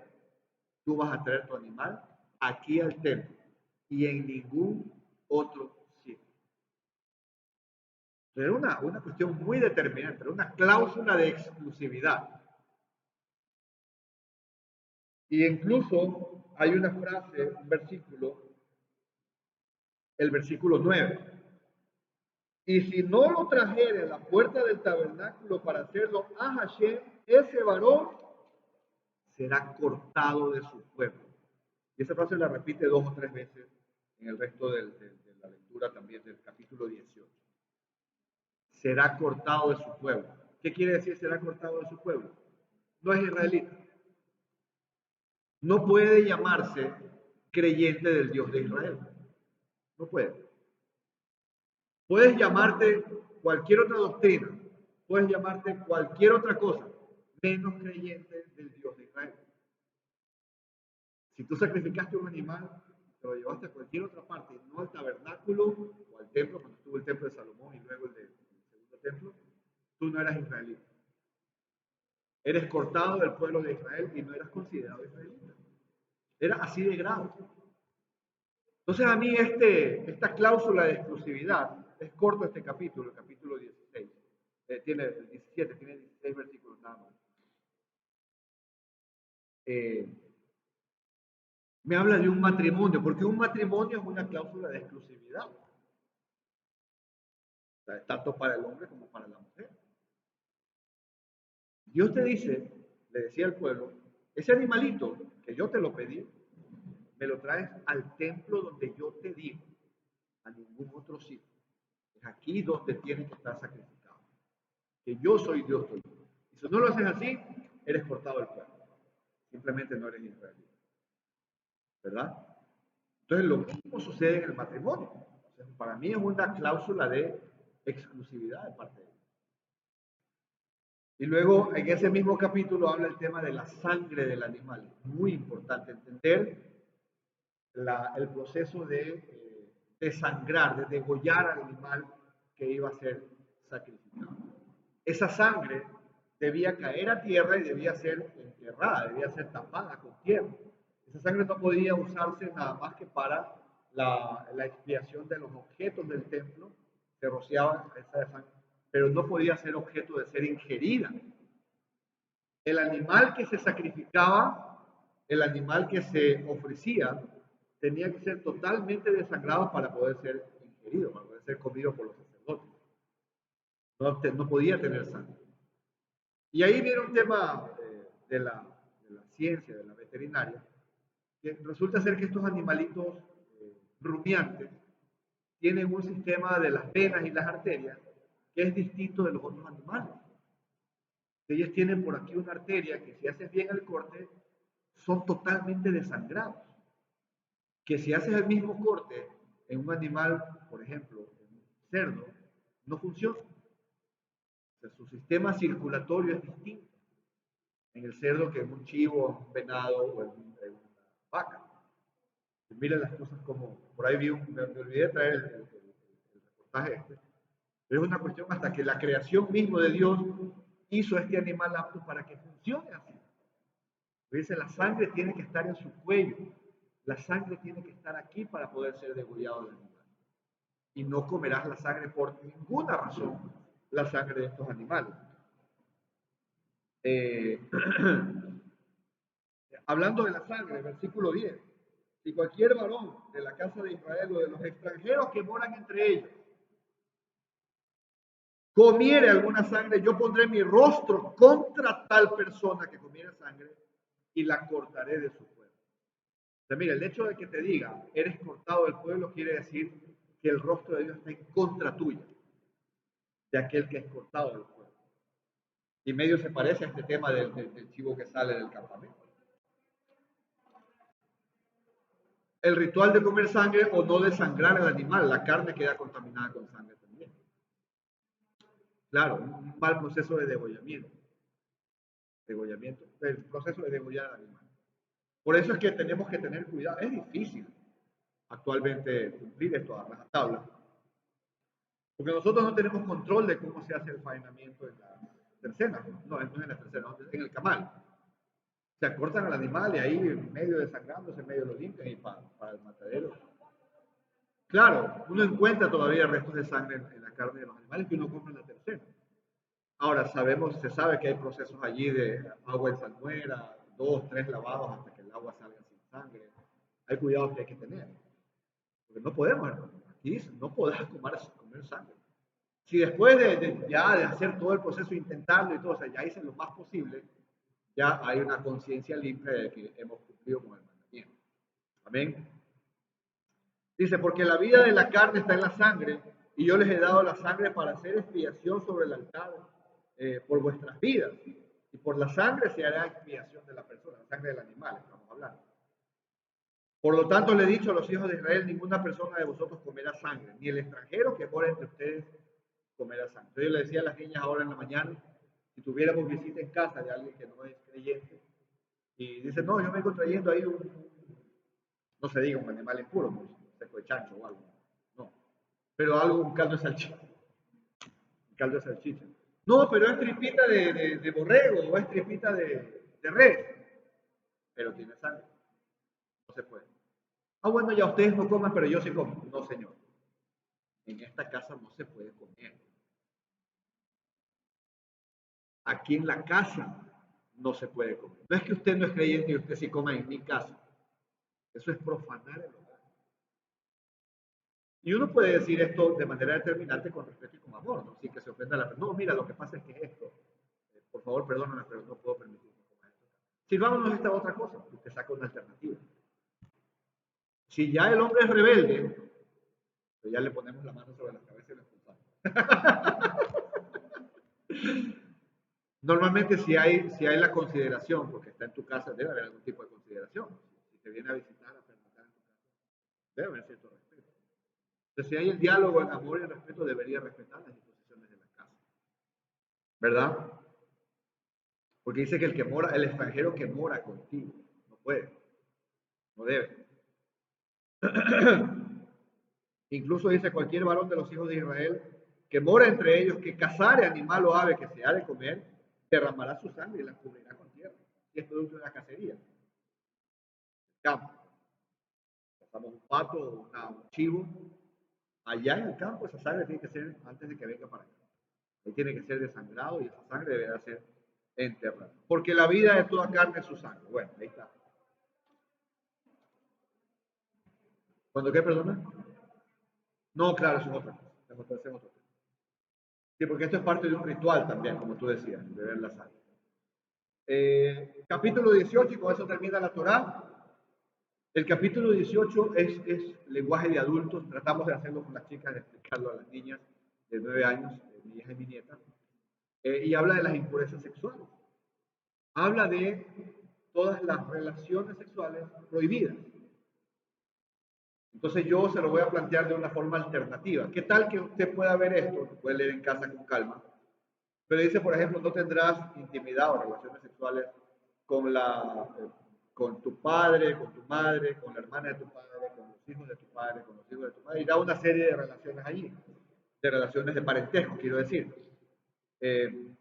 tú vas a traer tu animal aquí al templo y en ningún otro sitio. Era una cuestión muy determinante, era una cláusula de exclusividad. Y incluso hay una frase, un versículo, el versículo 9. Y si no lo trajere a la puerta del tabernáculo para hacerlo a Hashem, ese varón será cortado de su pueblo. Y esa frase la repite 2 o 3 veces en el resto de la lectura también del capítulo 18. Será cortado de su pueblo. ¿Qué quiere decir será cortado de su pueblo? No es israelita. No puede llamarse creyente del Dios de Israel. No puede. Puedes llamarte cualquier otra doctrina, puedes llamarte cualquier otra cosa, menos creyente del Dios de Israel. Si tú sacrificaste un animal, te lo llevaste a cualquier otra parte, no al tabernáculo o al templo, cuando estuvo el templo de Salomón y luego el segundo templo, tú no eras israelita. Eres cortado del pueblo de Israel y no eras considerado israelita. Era así de grave. Entonces a mí esta cláusula de exclusividad, es corto este capítulo, el capítulo 16, tiene el 17, tiene 16 versículos nada más. Me habla de un matrimonio, porque un matrimonio es una cláusula de exclusividad, o sea, tanto para el hombre como para la mujer. Dios te dice, le decía al pueblo, ese animalito que yo te lo pedí, me lo traes al templo donde yo te digo, a ningún otro sitio. Es aquí donde tiene que estar sacrificado. Que yo soy Dios tuyo. Y si no lo haces así, eres cortado del pueblo. Simplemente no eres israelita. ¿Verdad? Entonces lo mismo sucede en el matrimonio. O sea, para mí es una cláusula de exclusividad de parte de Dios. Y luego en ese mismo capítulo habla el tema de la sangre del animal. Muy importante entender el proceso de desangrar, de degollar al animal que iba a ser sacrificado. Esa sangre debía caer a tierra y debía ser enterrada, debía ser tapada con tierra. Esa sangre no podía usarse nada más que para la expiación de los objetos del templo, se rociaba esa sangre, pero no podía ser objeto de ser ingerida. El animal que se sacrificaba, el animal que se ofrecía, tenía que ser totalmente desangrado para poder ser ingerido, para poder ser comido por los sacerdotes. No podía tener sangre. Y ahí viene un tema de la ciencia, de la veterinaria, que resulta ser que estos animalitos rumiantes tienen un sistema de las venas y las arterias que es distinto de los otros animales. Ellos tienen por aquí una arteria que si haces bien el corte, son totalmente desangrados. Que si haces el mismo corte en un animal, por ejemplo, en un cerdo, no funciona. O sea, su sistema circulatorio es distinto en el cerdo que en un chivo, en un venado o en una vaca. Miren las cosas como, por ahí me olvidé de traer el reportaje este, pero es una cuestión hasta que la creación mismo de Dios hizo este animal apto para que funcione así. Dice, la sangre tiene que estar en su cuello, la sangre tiene que estar aquí para poder ser degollado el animal. Y no comerás la sangre por ninguna razón, la sangre de estos animales. Hablando de la sangre, versículo 10. Si cualquier varón de la casa de Israel o de los extranjeros que moran entre ellos comiere alguna sangre, yo pondré mi rostro contra tal persona que comiera sangre y la cortaré de su pueblo. O sea, mira, el hecho de que te diga, eres cortado del pueblo, quiere decir que el rostro de Dios está en contra tuya, de aquel que es cortado del pueblo. Y medio se parece a este tema del chivo que sale del campamento. El ritual de comer sangre o no desangrar al animal, la carne queda contaminada con sangre también. Claro, un mal proceso de degollamiento. El proceso de degollar al animal. Por eso es que tenemos que tener cuidado. Es difícil actualmente cumplir esto a rajatabla, porque nosotros no tenemos control de cómo se hace el faenamiento en la tercera, no es en la tercera, en el camal. Se cortan al animal y ahí medio desangrándose, medio lo limpian y para el matadero. Claro, uno encuentra todavía restos de sangre en la carne de los animales que uno compra en la tercera. Ahora se sabe que hay procesos allí de agua en salmuera, 2, 3 lavados hasta que el agua salga sin sangre. Hay cuidados que hay que tener. Porque no podemos, aquí dice, no podrás comer sangre. Si después ya de hacer todo el proceso, intentarlo y todo, o sea, ya hice lo más posible, ya hay una conciencia limpia de que hemos cumplido con el mandamiento. Amén. Dice, porque la vida de la carne está en la sangre, y yo les he dado la sangre para hacer expiación sobre el altar por vuestras vidas. Y por la sangre se hará expiación de la persona, la sangre del animal, estamos hablando. Por lo tanto, le he dicho a los hijos de Israel, ninguna persona de vosotros comerá sangre, ni el extranjero que mora entre ustedes comerá sangre. Entonces yo le decía a las niñas ahora en la mañana, si tuviéramos visita en casa de alguien que no es creyente, y dice, no, yo vengo trayendo ahí no se diga un animal impuro, un seco de chancho o algo, no, pero algo, un caldo de salchicha, un caldo de salchicha. No, pero es tripita de borrego o es tripita de res, pero tiene sangre, no se puede. Ah, bueno, ya ustedes no coman, pero yo sí como. No, señor. En esta casa no se puede comer. Aquí en la casa no se puede comer. No es que usted no es creyente y usted sí coma en mi casa. Eso es profanar el hogar. Y uno puede decir esto de manera determinante con respeto y con amor, ¿no? Sin que se ofenda a la persona. No, mira, lo que pasa es que esto, por favor, perdóname, pero no puedo permitir que coma esto. Sirvámonos esta otra cosa, usted saca una alternativa. Si ya el hombre es rebelde, pues ya le ponemos la mano sobre la cabeza y lo expulsamos. Normalmente si hay la consideración, porque está en tu casa, debe haber algún tipo de consideración. Si te viene a visitar, a preguntar en tu casa, debe haber cierto respeto. Entonces, si hay el diálogo, el amor y el respeto, debería respetar las disposiciones de la casa. ¿Verdad? Porque dice que el extranjero que mora contigo, no puede, no debe. Incluso dice cualquier varón de los hijos de Israel que mora entre ellos, que cazare animal o ave que se ha de comer, derramará su sangre y la cubrirá con tierra. Y es producto de la cacería. Campo. Cazamos un pato o un chivo. Allá en el campo esa sangre tiene que ser antes de que venga para acá. Ahí tiene que ser desangrado y esa sangre deberá ser enterrada. Porque la vida de toda carne es su sangre. Bueno, ahí está. ¿Cuándo qué, perdona? No, claro, eso es otra cosa. Es otra cosa. Sí, porque esto es parte de un ritual también, como tú decías, de ver la sangre. Capítulo 18, y con eso termina la Torá. El capítulo 18 es lenguaje de adultos. Tratamos de hacerlo con las chicas, de explicarlo a las niñas de 9 años, mi hija y mi nieta. Y habla de las impurezas sexuales. Habla de todas las relaciones sexuales prohibidas. Entonces yo se lo voy a plantear de una forma alternativa. ¿Qué tal que usted pueda ver esto? Lo puede leer en casa con calma. Pero dice, por ejemplo, no tendrás intimidad o relaciones sexuales con, con tu padre, con tu madre, con la hermana de tu padre, con los hijos de tu padre, con los hijos de tu madre. Y da una serie de relaciones allí, de relaciones de parentesco, quiero decir. Eh,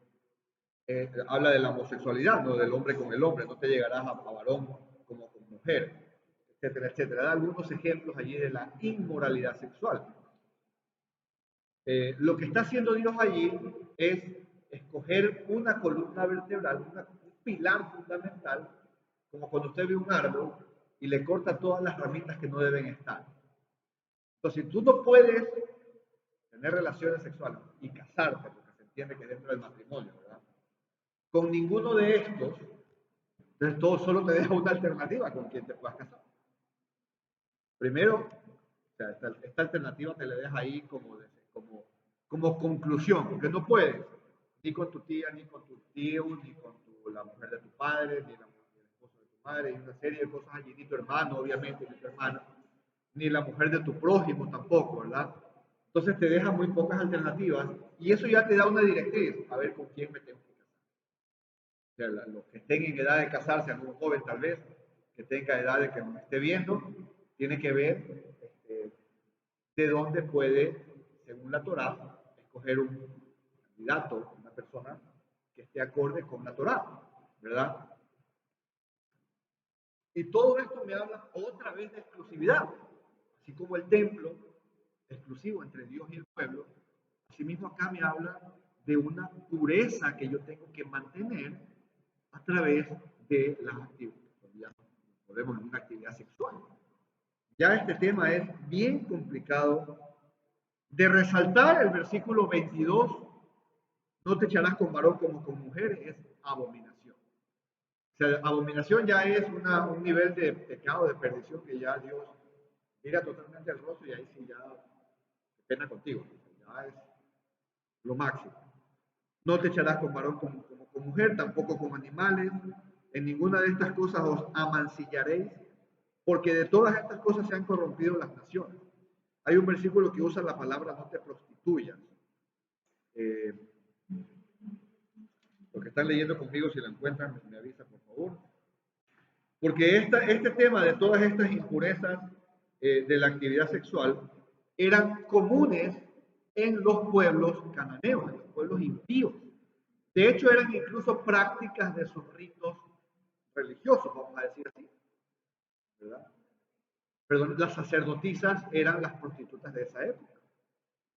habla de la homosexualidad, no del hombre con el hombre, no te llegarás a varón como con mujer, etcétera, etcétera. Da algunos ejemplos allí de la inmoralidad sexual. Lo que está haciendo Dios allí es escoger una columna vertebral, un pilar fundamental, como cuando usted ve un árbol y le corta todas las ramitas que no deben estar. Entonces, si tú no puedes tener relaciones sexuales y casarte, porque se entiende que dentro del matrimonio, ¿verdad? Con ninguno de estos, entonces todo solo te deja una alternativa con quien te puedas casar. Primero, o sea, esta alternativa te la deja ahí como conclusión, porque no puedes, ni con tu tía, ni con tu tío, ni con la mujer de tu padre, ni el esposo de tu madre, y una serie de cosas allí, ni tu hermano, obviamente, ni tu hermana, ni la mujer de tu prójimo tampoco, ¿verdad? Entonces te deja muy pocas alternativas y eso ya te da una directriz, a ver con quién me tengo que casar. O sea, los que estén en edad de casarse, algún joven tal vez, que tenga edad de que me esté viendo, tiene que ver de dónde puede, según la Torá, escoger un candidato, una persona que esté acorde con la Torá, ¿verdad? Y todo esto me habla otra vez de exclusividad, así como el templo exclusivo entre Dios y el pueblo, asimismo acá me habla de una pureza que yo tengo que mantener a través de las actividades, volvemos en una actividad sexual. Ya este tema es bien complicado de resaltar. El versículo 22, no te echarás con varón como con mujer, es abominación. O sea, abominación ya es un nivel de pecado, de perdición, que ya Dios mira totalmente el rostro y ahí sí ya pena contigo. Ya es lo máximo. No te echarás con varón como con mujer, tampoco con animales. En ninguna de estas cosas os amancillaréis, porque de todas estas cosas se han corrompido las naciones. Hay un versículo que usa la palabra no te prostituyas. Eh, los que están leyendo conmigo, si la encuentran, me avisan, por favor. Porque este tema de todas estas impurezas de la actividad sexual eran comunes en los pueblos cananeos, en los pueblos impíos. De hecho, eran incluso prácticas de sus ritos religiosos, vamos a decir así, ¿verdad? Perdón, las sacerdotisas eran las prostitutas de esa época.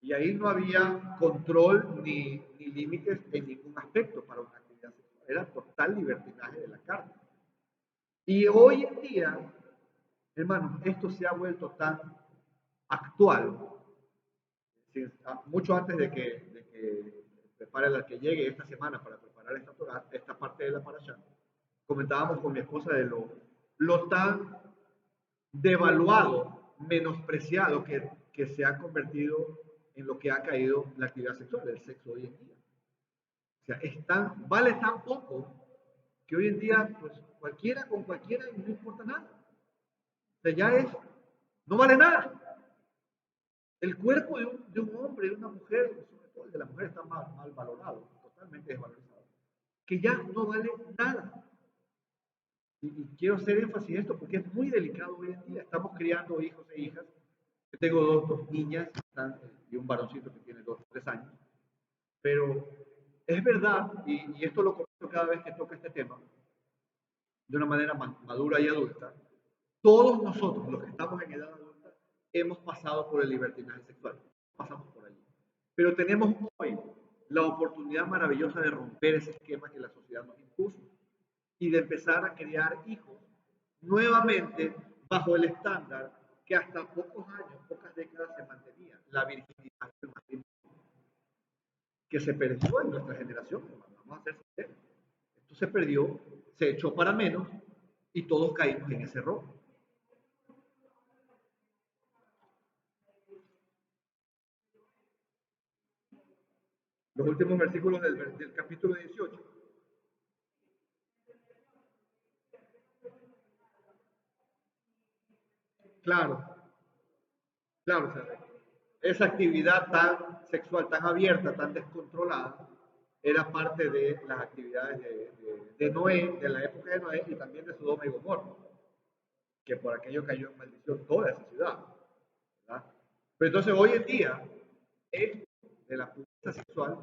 Y ahí no había control ni límites en ningún aspecto para una actividad sexual. Era total libertinaje de la carne. Y hoy en día, hermanos, esto se ha vuelto tan actual, mucho antes de que prepare la que llegue esta semana para preparar esta parte de la parasha, comentábamos con mi esposa de lo tan devaluado, menospreciado que se ha convertido en lo que ha caído la actividad sexual, el sexo hoy en día. O sea, vale tan poco que hoy en día, pues cualquiera con cualquiera no importa nada. O sea, no vale nada. El cuerpo de un hombre, de una mujer, sobre todo el de la mujer, está mal valorado, totalmente desvalorizado, que ya no vale nada. Y quiero hacer énfasis en esto porque es muy delicado hoy en día. Estamos criando hijos e hijas. Yo tengo dos niñas y un varoncito que tiene 2 o 3 años. Pero es verdad, y esto lo comento cada vez que toca este tema, de una manera madura y adulta, todos nosotros, los que estamos en edad adulta, hemos pasado por el libertinaje sexual. Pasamos por allí. Pero tenemos hoy la oportunidad maravillosa de romper ese esquema que la sociedad nos impuso y de empezar a criar hijos nuevamente bajo el estándar que hasta pocos años, pocas décadas se mantenía, la virginidad del matrimonio, que se perdió en nuestra generación, vamos a ser sinceros. Esto se perdió, se echó para menos y todos caímos en ese error. Los últimos versículos del capítulo 18. Claro, claro, o sea, esa actividad tan sexual, tan abierta, tan descontrolada, era parte de las actividades de Noé, de la época de Noé y también de Sodoma y Gomorra, que por aquello cayó en maldición toda esa ciudad, ¿verdad? Pero entonces hoy en día, esto de la pureza sexual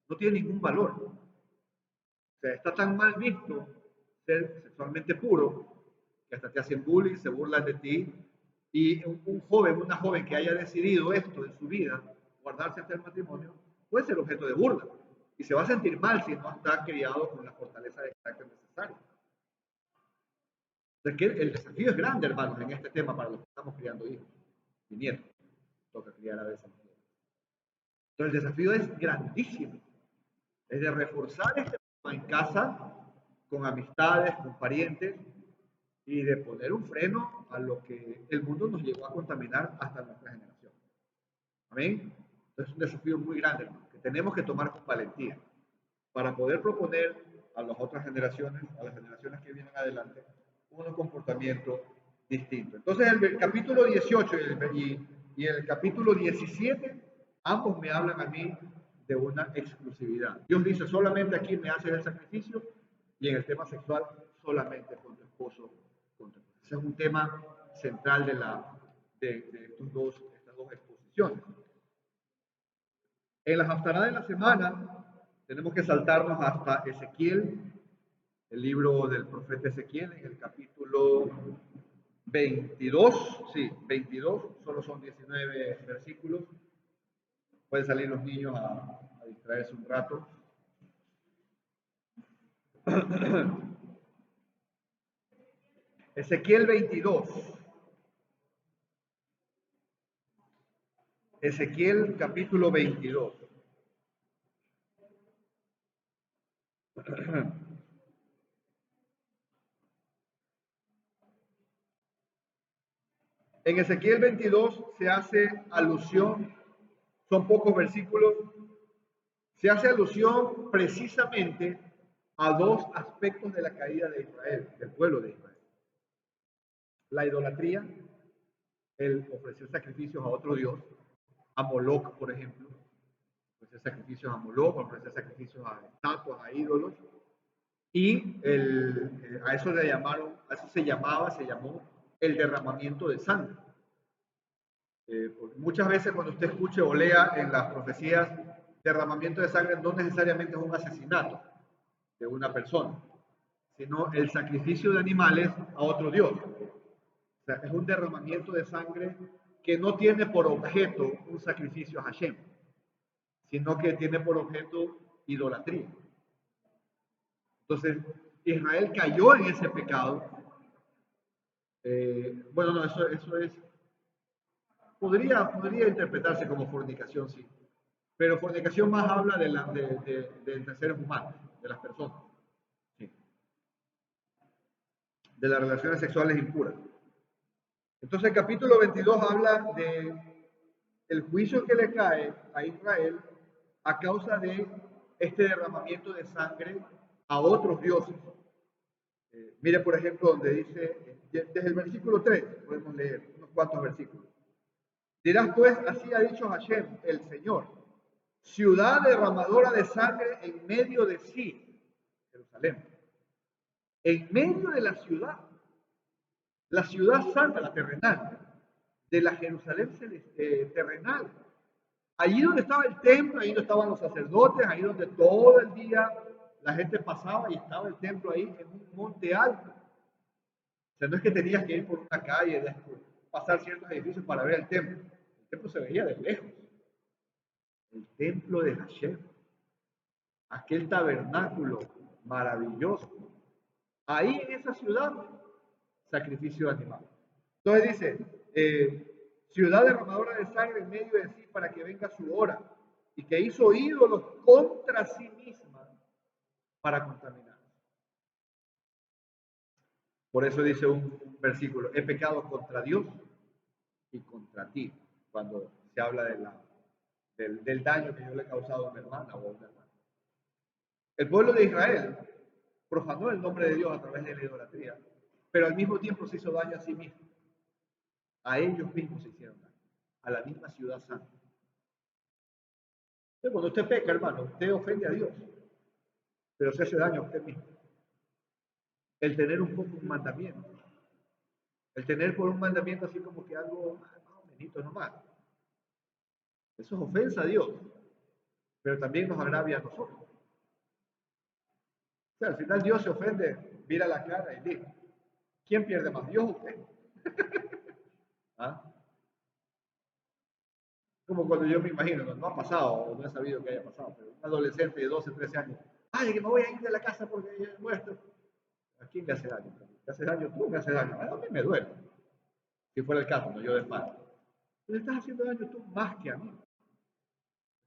no tiene ningún valor. O sea, está tan mal visto ser sexualmente puro que hasta te hacen bullying, se burlan de ti. Y un joven, una joven que haya decidido esto en su vida, guardarse hasta el matrimonio, puede ser objeto de burla. Y se va a sentir mal si no está criado con la fortaleza de carácter necesaria. Entonces, que el desafío es grande, hermanos, en este tema para los que estamos criando hijos y nietos. Toca criar a veces. Entonces, el desafío es grandísimo. Es de reforzar este tema en casa, con amistades, con parientes, y de poner un freno a lo que el mundo nos llegó a contaminar hasta nuestra generación. Amén. Entonces es un desafío muy grande, hermano, que tenemos que tomar con valentía para poder proponer a las otras generaciones, a las generaciones que vienen adelante, un comportamiento distinto. Entonces el capítulo 18 y el capítulo 17, ambos me hablan a mí de una exclusividad. Dios dice, solamente aquí me haces el sacrificio, y en el tema sexual, solamente con tu esposo. Ese es un tema central de estas dos exposiciones. En las haftará de la semana tenemos que saltarnos hasta Ezequiel, el libro del profeta Ezequiel, en el capítulo 22, sí, 22, solo son 19 versículos. Pueden salir los niños a distraerse un rato. Ezequiel 22. Ezequiel capítulo 22. En Ezequiel 22 se hace alusión, son pocos versículos, se hace alusión precisamente a dos aspectos de la caída de Israel, del pueblo de Israel. La idolatría, el ofrecer sacrificios a otro dios, a Moloch, por ejemplo, ofrecer sacrificios a Moloch, ofrecer sacrificios a estatuas, a ídolos, y a eso le llamaron, a eso se llamó el derramamiento de sangre. Muchas veces cuando usted escuche o lea en las profecías derramamiento de sangre, no necesariamente es un asesinato de una persona, sino el sacrificio de animales a otro dios. O sea, es un derramamiento de sangre que no tiene por objeto un sacrificio a Hashem, sino que tiene por objeto idolatría. Entonces, Israel cayó en ese pecado. Bueno, no, eso es, podría interpretarse como fornicación, sí, pero fornicación más habla de entre seres humanos, de las personas, sí, de las relaciones sexuales impuras. Entonces el capítulo 22 habla de el juicio que le cae a Israel a causa de este derramamiento de sangre a otros dioses. Mire, por ejemplo, donde dice, desde el versículo 3, podemos leer unos cuantos versículos. Dirás pues, así ha dicho Hashem, el Señor, ciudad derramadora de sangre en medio de sí, Jerusalén. En medio de la ciudad santa, la terrenal, de la Jerusalén terrenal. Allí donde estaba el templo, ahí donde estaban los sacerdotes, ahí donde todo el día la gente pasaba y estaba el templo ahí en un monte alto. O sea, no es que tenías que ir por una calle, pasar ciertos edificios para ver el templo. El templo se veía de lejos. El templo de Hashem, aquel tabernáculo maravilloso. Ahí en esa ciudad, sacrificio de animal. Entonces dice, ciudad derramadora de sangre en medio de sí para que venga su hora, y que hizo ídolos contra sí misma para contaminar. Por eso dice un versículo, he pecado contra Dios y contra ti, cuando se habla del daño que yo le he causado a mi hermana o a una hermana. El pueblo de Israel profanó el nombre de Dios a través de la idolatría, pero al mismo tiempo se hizo daño a sí mismo. A ellos mismos se hicieron daño, a la misma ciudad santa. Entonces, cuando usted peca, hermano, usted ofende a Dios, pero se hace daño a usted mismo. El tener un poco un mandamiento, el tener por un mandamiento así como que algo más o menos nomás, eso es ofensa a Dios, pero también nos agravia a nosotros. O sea, al final Dios se ofende, mira la cara y dice, ¿quién pierde más, Dios o usted? ¿Ah? Como cuando yo me imagino, no ha pasado, o no he sabido que haya pasado, pero un adolescente de 12, 13 años, ay, que me voy a ir de la casa porque he muerto. ¿A quién le hace daño? ¿Te hace daño tú o me hace daño? A mí me duele. Si fuera el caso, no yo de padre. Le estás haciendo daño tú más que a mí.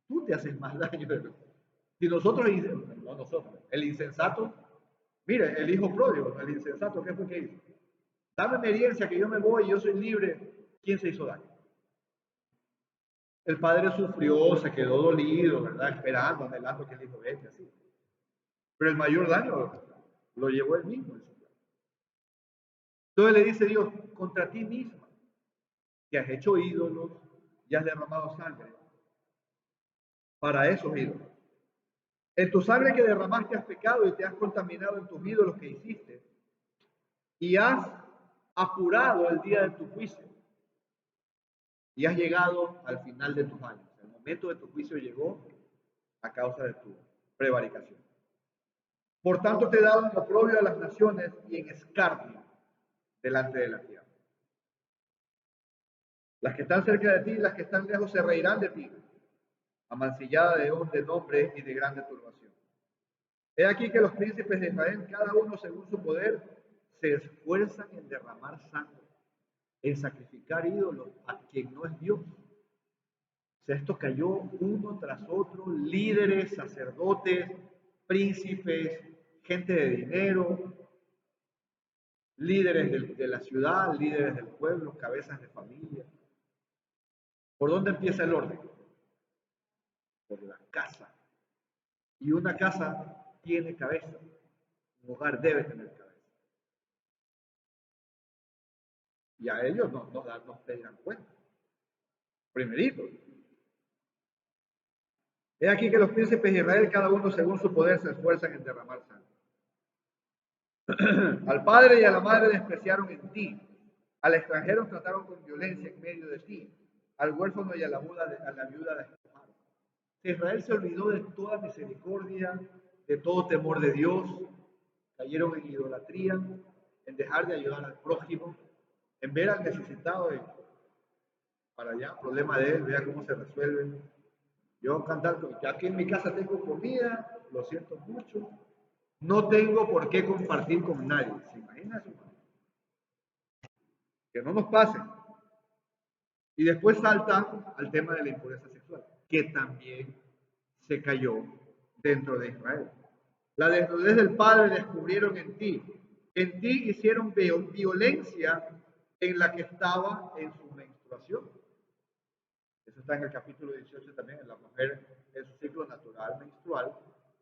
Tú te haces más daño de lo. Si nosotros, no nosotros, el insensato, mire, el hijo pródigo, el insensato, ¿qué fue que hizo? Dame mi herencia que yo me voy y yo soy libre. ¿Quién se hizo daño? El padre sufrió, se quedó dolido, ¿verdad? Esperando, anhelando que el hijo venga, así. Pero el mayor daño lo llevó él mismo. Entonces le dice Dios, contra ti misma, que has hecho ídolos y has derramado sangre para esos ídolos. En tu sangre que derramaste has pecado y te has contaminado en tus ídolos que hiciste y has apurado el día de tu juicio y has llegado al final de tus años. El momento de tu juicio llegó a causa de tu prevaricación. Por tanto te he dado en oprobio a las naciones y en escarnio delante de la tierra. Las que están cerca de ti y las que están lejos se reirán de ti, amancillada de nombre y de grande turbación. He aquí que los príncipes de Israel, cada uno según su poder, se esfuerzan en derramar sangre, en sacrificar ídolos a quien no es Dios. O sea, esto cayó uno tras otro, líderes, sacerdotes, príncipes, gente de dinero, líderes de la ciudad, líderes del pueblo, cabezas de familia. ¿Por dónde empieza el orden? Por la casa. Y una casa tiene cabeza. Un hogar debe tener cabeza. Y a ellos nos pedirán cuenta. Primerito. He aquí que los príncipes de Israel, cada uno según su poder, se esfuerzan en derramar sangre. Al padre y a la madre despreciaron en ti. Al extranjero trataron con violencia en medio de ti. Al huérfano y a la viuda despojaron. Israel se olvidó de toda misericordia, de todo temor de Dios. Cayeron en idolatría, en dejar de ayudar al prójimo, en ver al necesitado para allá, problema de él, vea cómo se resuelve. Yo cantar, que aquí en mi casa tengo comida, lo siento mucho, no tengo por qué compartir con nadie. ¿Se imagina eso? Que no nos pase. Y después salta al tema de la impureza sexual, que también se cayó dentro de Israel. La desnudez del padre descubrieron en ti. En ti hicieron violencia en la que estaba en su menstruación. Eso está en el capítulo 18 también, en la mujer en su ciclo natural menstrual,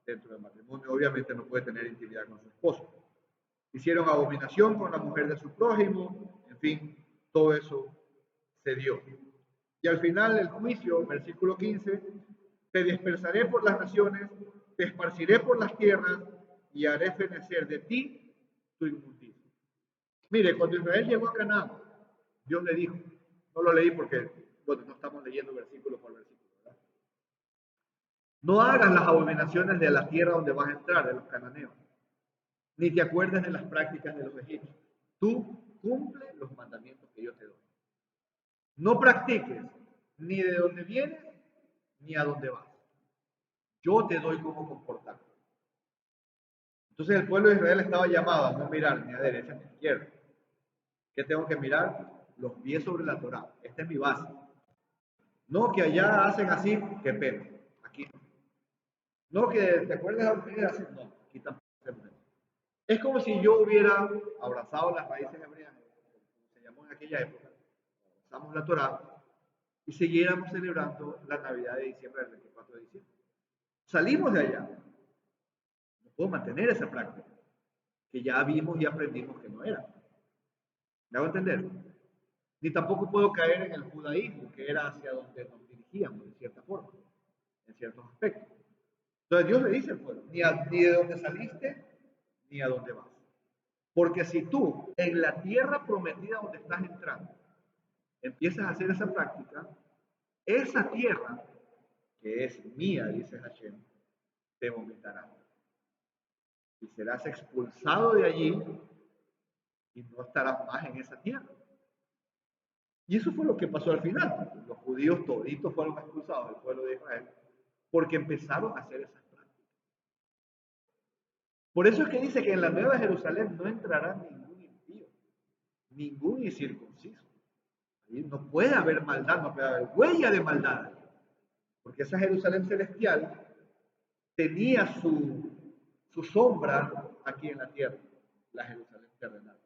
dentro del matrimonio, obviamente no puede tener intimidad con su esposo. Hicieron abominación con la mujer de su prójimo, en fin, todo eso se dio. Y al final del juicio, versículo 15, te dispersaré por las naciones, te esparciré por las tierras y haré fenecer de ti tu inmundicia. Mire, cuando Israel llegó a Canaán, Dios le dijo, no lo leí porque, bueno, no estamos leyendo versículo por versículo, ¿verdad? No hagas las abominaciones de la tierra donde vas a entrar, de los cananeos, ni te acuerdes de las prácticas de los egipcios. Tú cumple los mandamientos que yo te doy. No practiques ni de dónde vienes ni a dónde vas. Yo te doy cómo comportarte. Entonces el pueblo de Israel estaba llamado a no mirar ni a derecha ni a izquierda. ¿Qué tengo que mirar? Los pies sobre la Torá. Esta es mi base. No que allá hacen así, qué pena. Aquí no. No que te acuerdes de lo que hacen, no. Aquí tampoco hacemos eso. Es como si yo hubiera abrazado las raíces hebreas, como se llamó en aquella época, abrazamos la Torá y siguiéramos celebrando la Navidad de diciembre del 24 de diciembre. Salimos de allá. No puedo mantener esa práctica, que ya vimos y aprendimos que no era. ¿Me hago entender? Ni tampoco puedo caer en el judaísmo, que era hacia donde nos dirigíamos, de cierta forma, en ciertos aspectos. Entonces Dios le dice al pueblo, ni de dónde saliste, ni a dónde vas. Porque si tú, en la tierra prometida donde estás entrando, empiezas a hacer esa práctica, esa tierra, que es mía, dice Hashem, te vomitará. Y serás expulsado de allí y no estarás más en esa tierra. Y eso fue lo que pasó al final. Los judíos toditos fueron expulsados del pueblo de Israel porque empezaron a hacer esas prácticas. Por eso es que dice que en la Nueva Jerusalén no entrará ningún impío, ningún incircunciso. Ahí no puede haber maldad, no puede haber huella de maldad. Porque esa Jerusalén celestial tenía su sombra aquí en la tierra, la Jerusalén terrenal.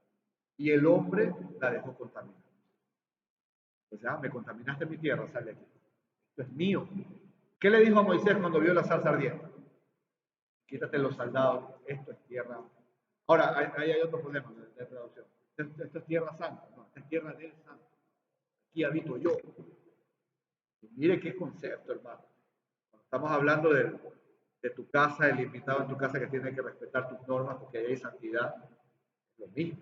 Y el hombre la dejó contaminar. O sea, me contaminaste mi tierra, sale aquí. Esto es mío. ¿Qué le dijo a Moisés cuando vio la zarza ardiente? Quítate los soldados, esto es tierra. Ahora, ahí hay otro problema de traducción. Esto es tierra santa, no, esto es tierra del santo. Aquí habito yo. Y mire qué concepto, hermano. Cuando estamos hablando de tu casa, el invitado en tu casa que tiene que respetar tus normas porque hay santidad, es lo mismo.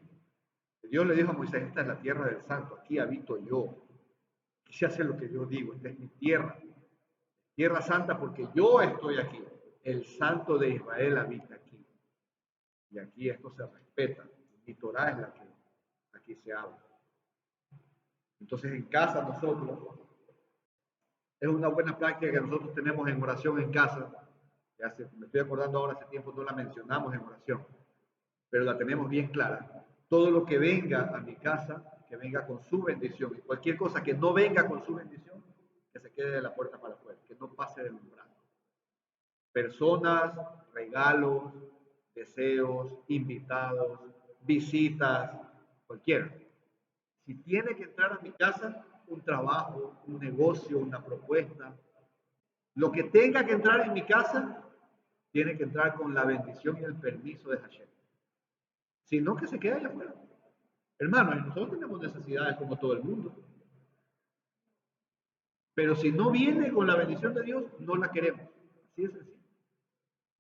Dios le dijo a Moisés, esta es la tierra del santo, aquí habito yo. Aquí se hace lo que yo digo, esta es mi tierra. Tierra santa porque yo estoy aquí. El santo de Israel habita aquí. Y aquí esto se respeta. Mi Torah es la que aquí se habla. Entonces en casa nosotros, es una buena práctica que nosotros tenemos en oración en casa. Me estoy acordando ahora, hace tiempo no la mencionamos en oración, pero la tenemos bien clara. Todo lo que venga a mi casa, que venga con su bendición. Y cualquier cosa que no venga con su bendición, que se quede de la puerta para afuera, que no pase del umbral. Personas, regalos, deseos, invitados, visitas, cualquiera. Si tiene que entrar a mi casa, un trabajo, un negocio, una propuesta, lo que tenga que entrar en mi casa, tiene que entrar con la bendición y el permiso de Hashem. Si no, que se quede allá afuera. Hermanos, nosotros tenemos necesidades como todo el mundo. Pero si no viene con la bendición de Dios, no la queremos. Así es sencillo.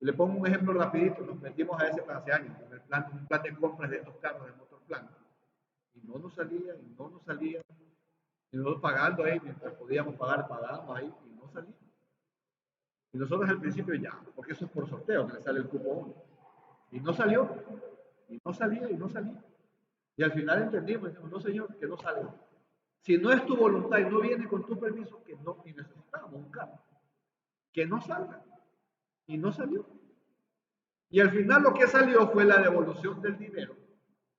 Le pongo un ejemplo rapidito. Nos metimos a ese plan hace años, con el plan, un plan de compras de estos carros de motor plan. Y no nos salía, y no nos salía. Y nosotros pagando ahí, mientras podíamos pagar, pagábamos ahí, y no salía. Y nosotros al principio ya, porque eso es por sorteo, que le sale el cupo a uno. Y no salió, y no salía, y no salía. Y al final entendimos, dijimos, no señor, que no salga. Si no es tu voluntad y no viene con tu permiso, que no, y necesitamos un carro, que no salga. Y no salió. Y al final lo que salió fue la devolución del dinero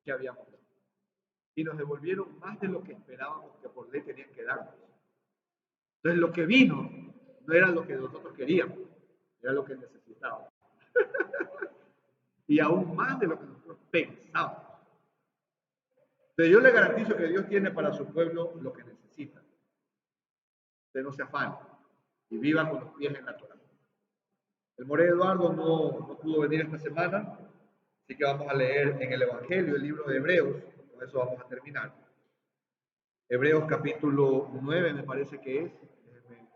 que habíamos dado. Y nos devolvieron más de lo que esperábamos que por ley tenían que darnos. Entonces lo que vino no era lo que nosotros queríamos, era lo que necesitábamos. Y aún más de lo que nosotros pensábamos. Entonces yo le garantizo que Dios tiene para su pueblo lo que necesita. Usted no se afane y viva con los pies en la Torá. El More Eduardo no pudo venir esta semana, así que vamos a leer en el Evangelio, el libro de Hebreos, con eso vamos a terminar. Hebreos capítulo 9 me parece que es, déjenme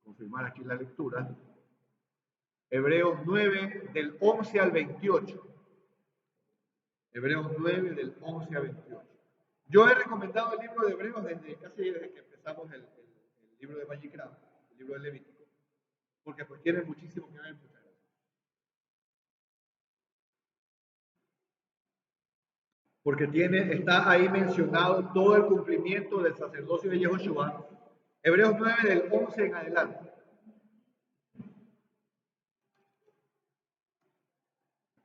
confirmar aquí la lectura. Hebreos 9 del 11 al 28. Hebreos 9 del 11 al 28. Yo he recomendado el libro de Hebreos desde que empezamos el libro de Vallicram, el libro de Levítico, porque pues tiene muchísimo que ver. Porque está ahí mencionado todo el cumplimiento del sacerdocio de Yehoshua. Hebreos 9 del 11 en adelante.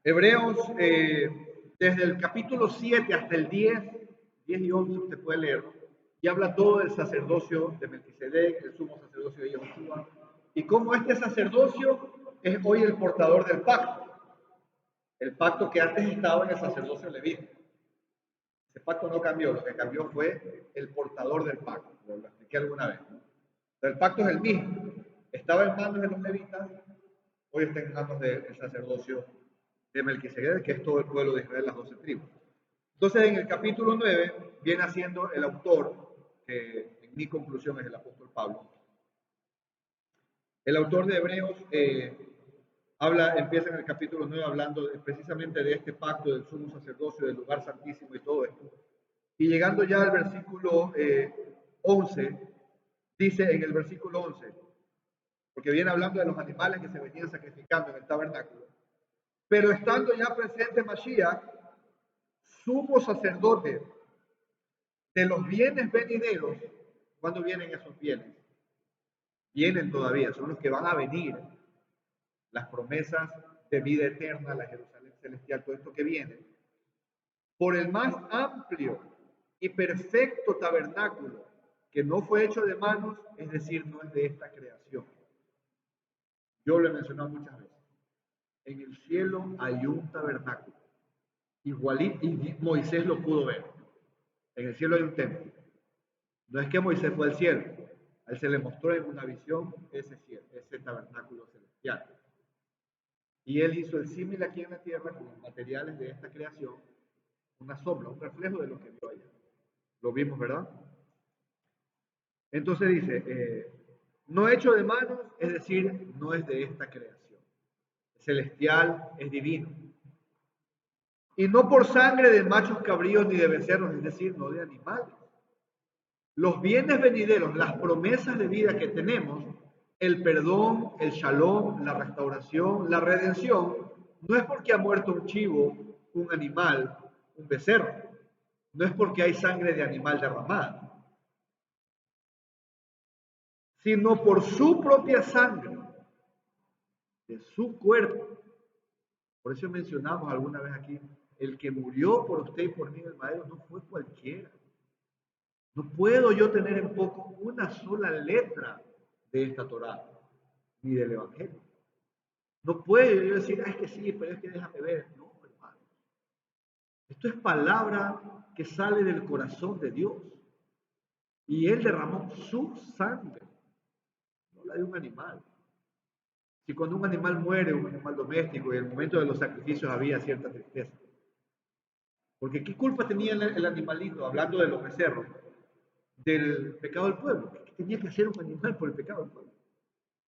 Hebreos, desde el capítulo 7 hasta el 10 y 11, usted puede leerlo, y habla todo del sacerdocio de Melquisedec, el sumo sacerdocio de Yehoshua, y cómo este sacerdocio es hoy el portador del pacto, el pacto que antes estaba en el sacerdocio levítico. Ese pacto no cambió, lo que cambió fue el portador del pacto, lo expliqué alguna vez. Pero el pacto es el mismo, estaba en manos de los levitas, hoy está en manos del sacerdocio de Melquisedec, que es todo el pueblo de Israel, las 12 tribus. Entonces, en el capítulo 9 viene haciendo el autor, que en mi conclusión es el apóstol Pablo. El autor de Hebreos empieza en el capítulo 9 hablando precisamente de este pacto del sumo sacerdocio, del lugar santísimo y todo esto. Y llegando ya al versículo 11, dice en el versículo 11, porque viene hablando de los animales que se venían sacrificando en el tabernáculo. Pero estando ya presente Mashiach, sumo sacerdote de los bienes venideros, ¿cuándo vienen esos bienes? Vienen todavía, son los que van a venir, las promesas de vida eterna, la Jerusalén celestial, todo esto que viene, por el más amplio y perfecto tabernáculo, que no fue hecho de manos, es decir, no es de esta creación. Yo lo he mencionado muchas veces. En el cielo hay un tabernáculo, igualito, y Moisés lo pudo ver. En el cielo hay un templo. No es que Moisés fue al cielo, a él se le mostró en una visión ese cielo, ese tabernáculo celestial. Y él hizo el símil aquí en la tierra con los materiales de esta creación, una sombra, un reflejo de lo que vio allá. Lo vimos, ¿verdad? Entonces dice, no hecho de manos, es decir, no es de esta creación. Es celestial, es divino. Y no por sangre de machos cabríos ni de becerros, es decir, no de animales. Los bienes venideros, las promesas de vida que tenemos, el perdón, el shalom, la restauración, la redención, no es porque ha muerto un chivo, un animal, un becerro. No es porque hay sangre de animal derramada, sino por su propia sangre, de su cuerpo. Por eso mencionamos alguna vez aquí, el que murió por usted y por mí en el madero no fue cualquiera. No puedo yo tener en poco una sola letra de esta Torá, ni del Evangelio. No puedo yo decir, es que sí, pero es que déjame ver. No, hermano. Esto es palabra que sale del corazón de Dios. Y Él derramó su sangre, no la de un animal. Si cuando un animal muere, un animal doméstico, y en el momento de los sacrificios había cierta tristeza. Porque ¿qué culpa tenía el animalito, hablando de los becerros, del pecado del pueblo? ¿Qué tenía que hacer un animal por el pecado del pueblo?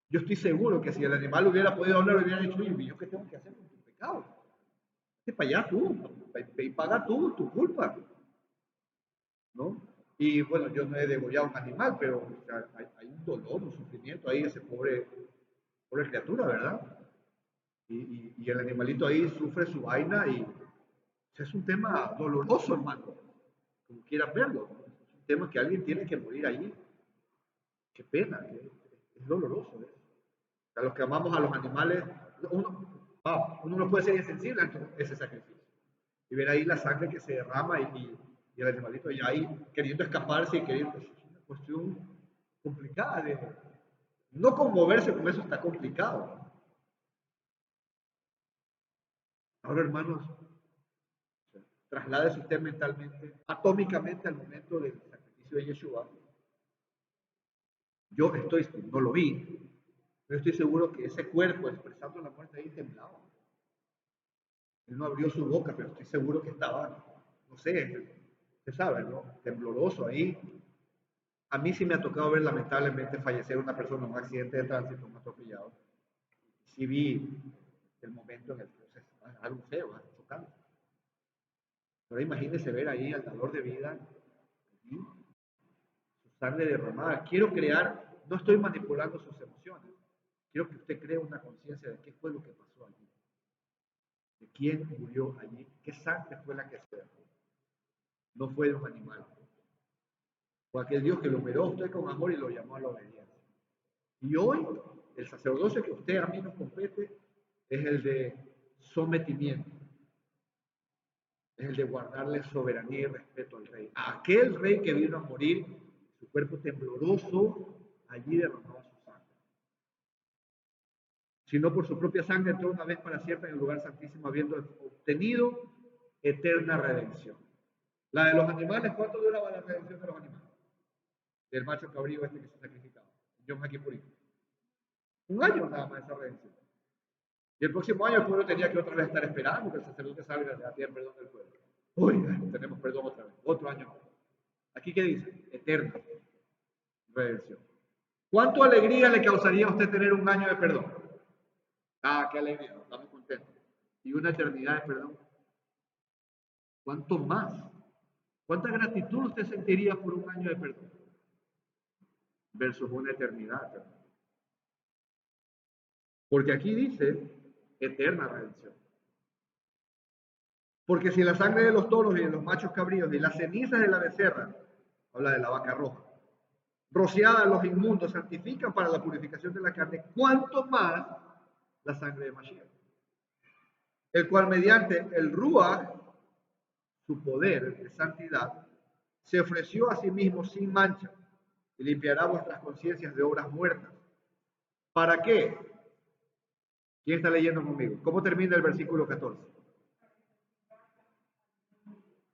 Yo estoy seguro que si el animal hubiera podido hablar, hubiera dicho, oye, ¿yo qué tengo que hacer con tu pecado? Vete para allá tú, y paga tú tu culpa, ¿no? Y bueno, yo no he degollado un animal, pero o sea, hay un dolor, un sufrimiento ahí, ese pobre criatura, ¿verdad? Y el animalito ahí sufre su vaina y es un tema doloroso, hermano, como quieran verlo. Es un tema que alguien tiene que morir allí. Qué pena, es doloroso. ¿Eh? O sea, los que amamos a los animales, uno no puede ser insensible ante ese sacrificio. Y ver ahí la sangre que se derrama y el animalito ya ahí queriendo escaparse y queriendo. Es una cuestión complicada. No conmoverse con eso está complicado. Ahora, hermanos, traslade usted mentalmente, atómicamente al momento del sacrificio de Yeshua. Yo no lo vi, pero estoy seguro que ese cuerpo expresando la muerte ahí temblaba. Él no abrió su boca, pero estoy seguro que estaba, no sé, usted sabe, ¿no? Tembloroso ahí. A mí sí me ha tocado ver lamentablemente fallecer una persona en un accidente de tránsito, un atropellado. Sí vi el momento en el que es algo feo, chocante. Pero imagínese ver ahí al dador de vida, allí, su sangre derramada. Quiero crear, no estoy manipulando sus emociones. Quiero que usted cree una conciencia de qué fue lo que pasó allí, de quién murió allí, qué sangre fue la que se derramó. No fue de un animal. Fue aquel Dios que lo miró a usted con amor y lo llamó a la obediencia. Y hoy, el sacerdocio que usted a mí nos compete es el de sometimiento, es el de guardarle soberanía y respeto al rey. A aquel rey que vino a morir, su cuerpo tembloroso, allí derramaba su sangre. Sino por su propia sangre entró una vez para siempre en el lugar santísimo, habiendo obtenido eterna redención. La de los animales, ¿cuánto duraba la redención de los animales? Del macho cabrío este que se sacrificaba. Yom Kippurim. Un año nada más esa redención. Y el próximo año el pueblo tenía que otra vez estar esperando que el sacerdote salga a pedir perdón del pueblo. Uy, tenemos perdón otra vez, otro año más. Aquí qué dice, eterna redención. ¿Cuánto alegría le causaría a usted tener un año de perdón? Ah, qué alegría, estamos contentos. Y una eternidad de perdón. ¿Cuánto más? ¿Cuánta gratitud usted sentiría por un año de perdón? Versus una eternidad. Porque aquí dice eterna redención. Porque si la sangre de los toros y de los machos cabríos y las cenizas de la becerra, habla de la vaca roja, rociada a los inmundos, santifican para la purificación de la carne, ¿cuánto más la sangre de Mashiach? El cual mediante el Ruach, su poder de santidad, se ofreció a sí mismo sin mancha y limpiará vuestras conciencias de obras muertas. ¿Para qué? ¿Quién está leyendo conmigo? ¿Cómo termina el versículo 14?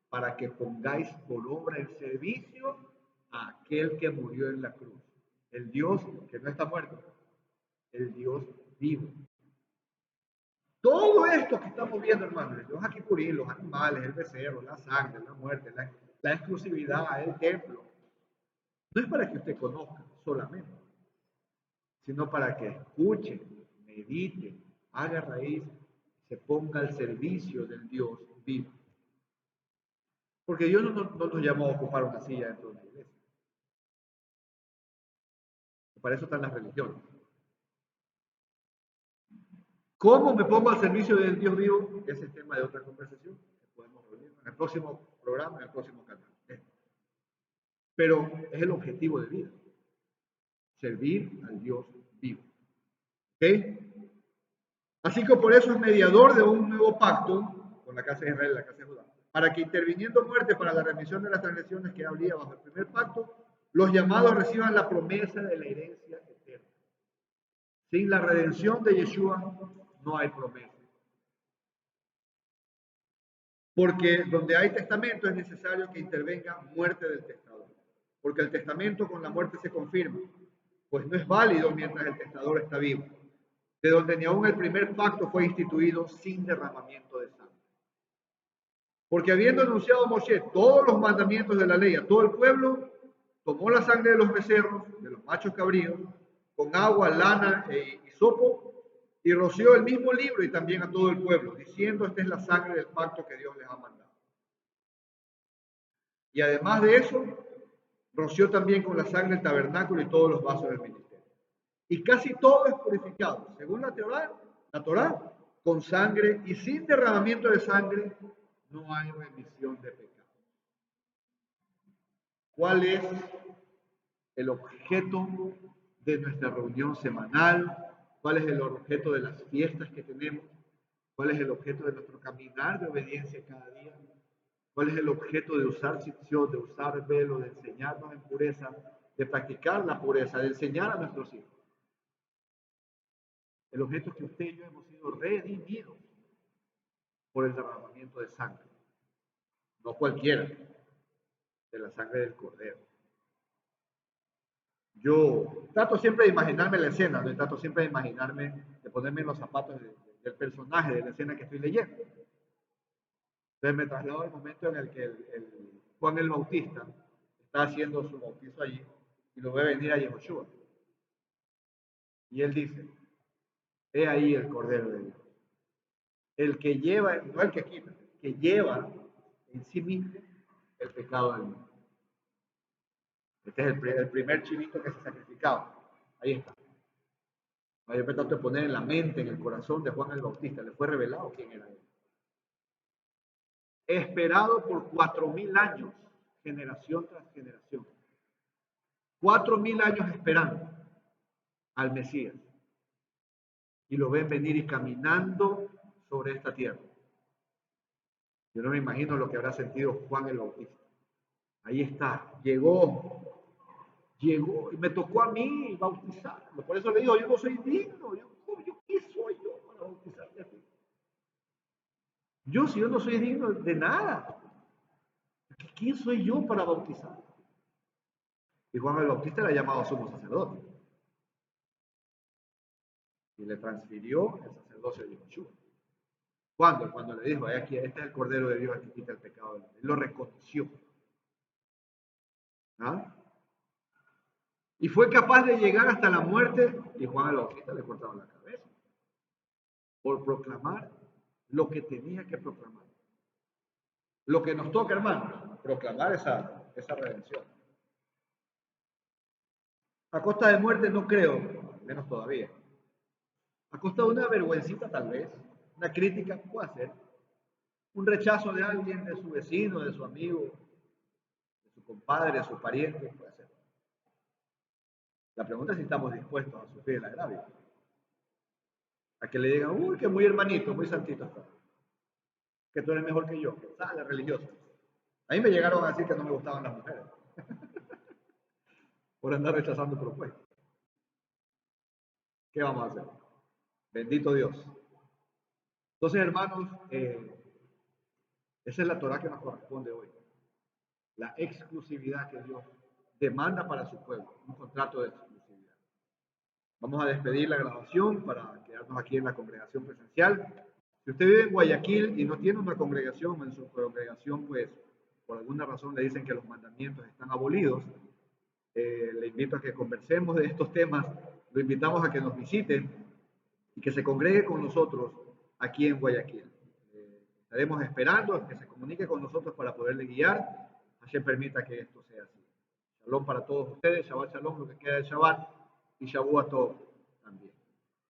Para que pongáis por obra el servicio a aquel que murió en la cruz. El Dios que no está muerto, el Dios vivo. Todo esto que estamos viendo, hermanos, el Dios Kippurí, los animales, el becerro, la sangre, la muerte, la exclusividad, el templo, no es para que usted conozca solamente, sino para que escuche, medite, haga raíz, se ponga al servicio del Dios vivo. Porque Dios no nos llamó a ocupar una silla dentro de una iglesia. Para eso están las religiones. ¿Cómo me pongo al servicio del Dios vivo? Ese es tema de otra conversación que podemos reunir en el próximo programa, en el próximo canal. Pero es el objetivo de vida. Servir al Dios vivo. ¿Ok? Así que por eso es mediador de un nuevo pacto con la casa de Israel y la casa de Judá. Para que interviniendo muerte para la remisión de las transgresiones que habría bajo el primer pacto, los llamados reciban la promesa de la herencia eterna. Sin la redención de Yeshua no hay promesa. Porque donde hay testamento es necesario que intervenga muerte del testador. Porque el testamento con la muerte se confirma, pues no es válido mientras el testador está vivo. De donde ni aún el primer pacto fue instituido sin derramamiento de sangre. Porque habiendo anunciado Moshe todos los mandamientos de la ley a todo el pueblo, tomó la sangre de los becerros, de los machos cabríos, con agua, lana e hisopo, y roció el mismo libro y también a todo el pueblo, diciendo: esta es la sangre del pacto que Dios les ha mandado. Y además de eso, roció también con la sangre el tabernáculo y todos los vasos del ministerio. Y casi todo es purificado, según la Torá, con sangre, y sin derramamiento de sangre no hay remisión de pecados. ¿Cuál es el objeto de nuestra reunión semanal? ¿Cuál es el objeto de las fiestas que tenemos? ¿Cuál es el objeto de nuestro caminar de obediencia cada día? ¿Cuál es el objeto de usar tzitzit, de usar velo, de enseñarnos en pureza, de practicar la pureza, de enseñar a nuestros hijos? El objeto es que usted y yo hemos sido redimidos por el derramamiento de sangre, no cualquiera, de la sangre del Cordero. Yo trato siempre de imaginarme la escena, ¿no? Trato siempre de imaginarme, de ponerme en los zapatos del personaje de la escena que estoy leyendo. Entonces me traslado al momento en el que Juan el Bautista está haciendo su bautizo allí y lo ve venir a Yehoshua. Y él dice: he ahí el Cordero de Dios, el que lleva, no el que quita, que lleva en sí mismo el pecado del mundo. Este es el primer chivito que se sacrificaba. Ahí está. Yo me trato de poner en la mente, en el corazón de Juan el Bautista. Le fue revelado quién era él. Esperado por 4000 años, generación tras generación. 4000 años esperando al Mesías. Y lo ven venir y caminando sobre esta tierra. Yo no me imagino lo que habrá sentido Juan el Bautista. Ahí está, llegó y me tocó a mí bautizarlo. Por eso le digo: yo no soy digno. ¿Qué soy yo para bautizarte a ti? Si yo no soy digno de nada, ¿quién soy yo para bautizar? Y Juan el Bautista era llamado sumo sacerdote. Y le transfirió el sacerdocio de Yeshua. ¿Cuándo? Cuando le dijo: aquí, este es el Cordero de Dios que quita el pecado del mundo. Él lo reconoció. ¿Ah? Y fue capaz de llegar hasta la muerte, y Juan el Bautista le cortaron la cabeza por proclamar lo que tenía que proclamar. Lo que nos toca, hermanos, proclamar esa redención. A costa de muerte no creo, menos todavía. A costa de una vergüencita tal vez, una crítica puede ser, un rechazo de alguien, de su vecino, de su amigo, de su compadre, de su pariente, puede ser. La pregunta es si estamos dispuestos a sufrir el agravio. A que le digan: uy, que muy hermanito, muy santito está. Que tú eres mejor que yo, que sale religioso. A mí me llegaron a decir que no me gustaban las mujeres por andar rechazando propuestas. ¿Qué vamos a hacer? Bendito Dios. Entonces, hermanos, esa es la Torah que nos corresponde hoy. La exclusividad que Dios demanda para su pueblo, un contrato de exclusividad. Vamos a despedir la grabación para quedarnos aquí en la congregación presencial. Si usted vive en Guayaquil y no tiene una congregación, en su congregación, pues, por alguna razón le dicen que los mandamientos están abolidos, le invito a que conversemos de estos temas, lo invitamos a que nos visite y que se congregue con nosotros aquí en Guayaquil. Estaremos esperando a que se comunique con nosotros para poderle guiar. Hashem permita que esto sea así. Shalom para todos ustedes, Shabbat Shalom, lo que queda de Shabbat, y Shavuot Tov.